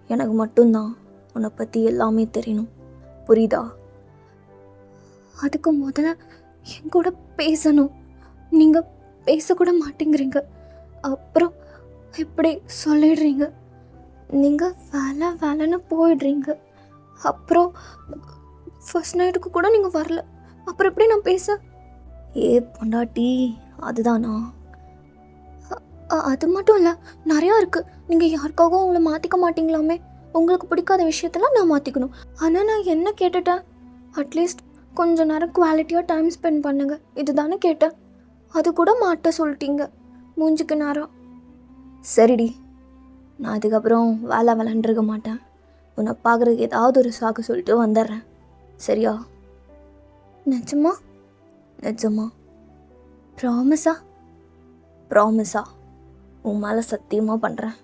எனக்கு மட்டும்தான் உன்னை பற்றி எல்லாமே தெரியணும், புரியுதா? அதுக்கு முதல்ல என் கூட பேசணும், நீங்கள் பேசக்கூட மாட்டேங்கிறீங்க, அப்புறம் இப்படி சொல்லிடுறீங்க. நீங்கள் வேலை வேலைன்னு போயிடுறீங்க, அப்புறம் ஃபர்ஸ்ட் நைட்டுக்கு கூட நீங்கள் வரல, அப்புறம் எப்படி நான் பேச? ஏ பொண்டாட்டி, அதுதானா? அது மட்டும் இல்லை, நிறையா இருக்குது. நீங்கள் யாருக்காகவும் உங்களை மாற்றிக்க மாட்டிங்களாமே. உங்களுக்கு பிடிக்காத விஷயத்தெல்லாம் நான் மாற்றிக்கணும். ஆனால் நான் என்ன கேட்டுட்டேன், அட்லீஸ்ட் கொஞ்சம் நேரம் குவாலிட்டியாக டைம் ஸ்பெண்ட் பண்ணுங்கள், இது தானே கேட்டேன். அது கூட மாட்ட சொல்லிட்டீங்க மூஞ்சிக்கு நேரம். சரிடி, நான் அதுக்கப்புறம் வேலை விளாண்டுருக்க மாட்டேன். உன்னை பார்க்குறதுக்கு ஏதாவது ஒரு சாக்கு சொல்லிட்டு வந்துடுறேன், சரியா? நிஜமா? நிஜமா? ப்ராமிஸா? ப்ராமிஸா? உன் மேலே சத்தியமாக பண்ணுறேன்.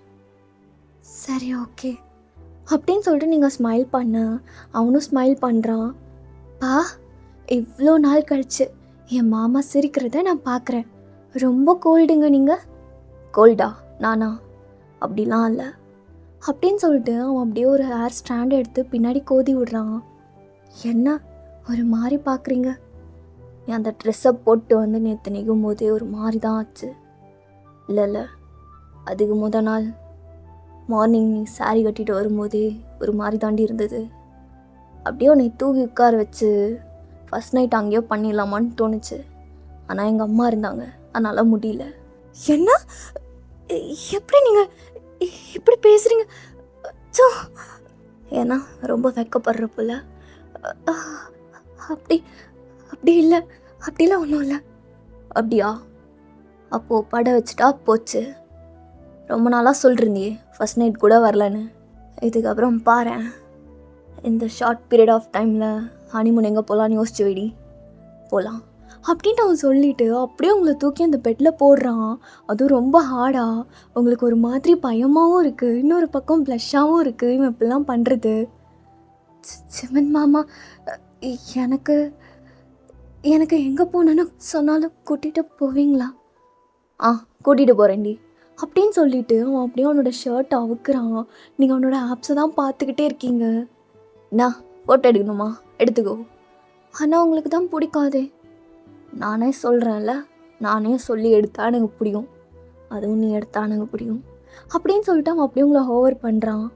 சரி, ஓகே அப்படின்னு சொல்லிட்டு நீங்கள் ஸ்மைல் பண்ண அவனும் ஸ்மைல் பண்ணுறான். பா, இவ்வளோ நாள் கழிச்சு என் மாமா சிரிக்கிறத நான் பார்க்குறேன். ரொம்ப கோல்டுங்க நீங்கள். கோல்டா? நானா? அப்படிலாம் இல்லை அப்படின்னு சொல்லிட்டு அவன் அப்படியே ஒரு ஹேர் ஸ்டாண்ட் எடுத்து பின்னாடி கோதி விடுறான். என்ன ஒரு மாதிரி பார்க்குறீங்க? நீ அந்த ட்ரெஸ்ஸை போட்டு வந்து நேற்று நிற்கும் போதே ஒரு மாதிரி தான் ஆச்சு. இல்லை, அதுக்கு முதல் நாள் மார்னிங் நீ சாரி கட்டிட்டு வரும்போதே ஒரு மாதிரி தாண்டி இருந்தது. அப்படியே உன்னை தூக்கி உட்கார வச்சு ஃபஸ்ட் நைட் அங்கேயோ பண்ணிடலாமான்னு தோணுச்சு. ஆனால் எங்கள் அம்மா இருந்தாங்க, அதனால் முடியல. என்ன, எப்படி நீங்கள் இப்படி பேசுகிறீங்க? ஏன்னா ரொம்ப வெக்கப்படுற போல. அப்படி அப்படி இல்லை, அப்படிலாம் ஒன்றும் இல்லை. அப்படியா? அப்போது பட வச்சுட்டா போச்சு. ரொம்ப நாளாக சொல்லிருந்தியே ஃபஸ்ட் நைட் கூட வரலன்னு. இதுக்கப்புறம் பாரேன், இந்த ஷார்ட் பீரியட் ஆஃப் டைமில் ஹனிமூன் எங்கே போகலான்னு யோசிச்சு வைடி, போகலாம் அப்படின்ட்டு அவன் சொல்லிவிட்டு அப்படியே உங்களை தூக்கி அந்த பெட்டில் போடுறான். அதுவும் ரொம்ப ஹார்டாக. உங்களுக்கு ஒரு மாதிரி பயமாகவும் இருக்குது, இன்னொரு பக்கம் ப்ளஷ்ஷாகவும் இருக்குது. இவன் இப்படிலாம் பண்ணுறது. ஜிம்மன் மாமா, எனக்கு எனக்கு எங்கே போகணுன்னு சொன்னாலும் கூட்டிகிட்டு போவீங்களா? கூட்டிகிட்டு போகிறேன்டி அப்படின்னு சொல்லிட்டு அவன் அப்படியே அவனோட ஷர்ட் அவுக்குறான். நீங்கள் அவனோட ஆப்ஸை தான் பார்த்துக்கிட்டே இருக்கீங்க. நான் ஃபோட்டோ எடுக்கணுமா? எடுத்துக்கோ. ஆனால் உங்களுக்கு தான் பிடிக்காதே. நானே சொல்கிறேன்ல, நானே சொல்லி எடுத்தா எனக்கு பிடிக்கும். அதுவும் நீ எடுத்தானுங்க பிடிக்கும் அப்படின்னு சொல்லிட்டு அவன் அப்படியே உங்களை ஹோவர் பண்ணுறான்.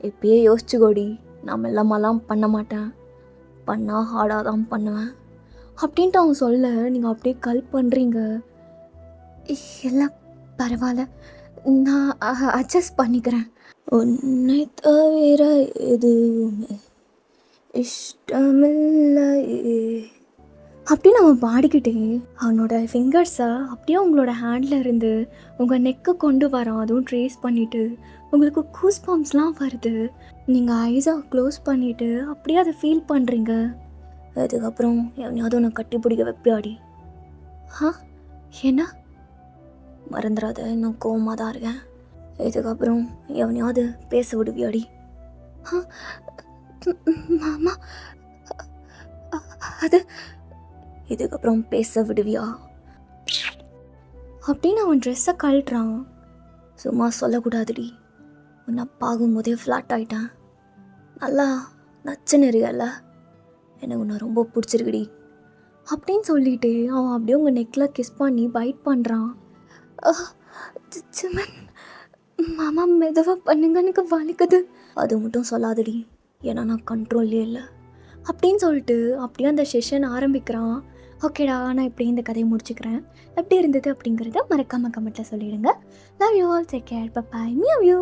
எப்பயே யோசிச்சுக்கோடி, நான் மெல்லமாலாம் பண்ண மாட்டேன், பண்ணால் ஹார்டாக தான் பண்ணுவேன் அப்படின்ட்டு அவன் சொல்ல நீங்கள் அப்படியே கல் பண்ணுறீங்க. எல்லாம் பரவாயில்ல, நான் அட்ஜஸ்ட் பண்ணிக்கிறேன். உன்னை தவிர எதுவுமே இஷ்டமில்லை அப்படின்னு அவன் பாடிக்கிட்டே அவனோட ஃபிங்கர்ஸை அப்படியே உங்களோட ஹேண்டில் இருந்து உங்கள் நெக்கு கொண்டு வரான். அதுவும் ட்ரேஸ் பண்ணிவிட்டு உங்களுக்கு கூஸ் பம்ப்ஸ்லாம் வருது. நீங்கள் ஐஸை க்ளோஸ் பண்ணிவிட்டு அப்படியே அதை ஃபீல் பண்ணுறீங்க. அதுக்கப்புறம் எவனையாவது உன்னை கட்டி பிடிக்க வைப்பியாடி. என்ன மறந்துடாத, இன்னும் கோவமாக தான் இருக்கேன். இதுக்கப்புறம் எவனையாவது பேச விடுவியாடி. மாமா அது இதுக்கப்புறம் பேச விடுவியா அப்படின்னு அவன் ட்ரெஸ்ஸை கழட்டுறான். சும்மா சொல்லக்கூடாதுடி, உன்னை பார்க்கும்போதே ஃப்ளாட் ஆகிட்டேன், நல்லா நச்சுன்னு இருக்கல, எனக்கு உன்னை ரொம்ப பிடிச்சிருக்குடி அப்படின்னு சொல்லிட்டு அவன் அப்படியே உங்கள் நெக்கில் கிஸ் பண்ணி பைட் பண்ணுறான். ஜிமன் மாமா மெதுவாக பண்ணுங்க, எனக்கு வலிக்குது. அது மட்டும் சொல்லாதடி, ஏன்னா நான் கண்ட்ரோல்லே இல்லை அப்படின்னு சொல்லிட்டு அப்படியே அந்த செஷன் ஆரம்பிக்கிறான். ஓகேடா, நான் இப்படி இந்த கதையை முடிச்சுக்கிறேன். எப்படி இருந்தது அப்படிங்கிறத மறக்காமல் கமெண்ட்டில் சொல்லிவிடுங்க. Love you all, take care, bye bye, meow you.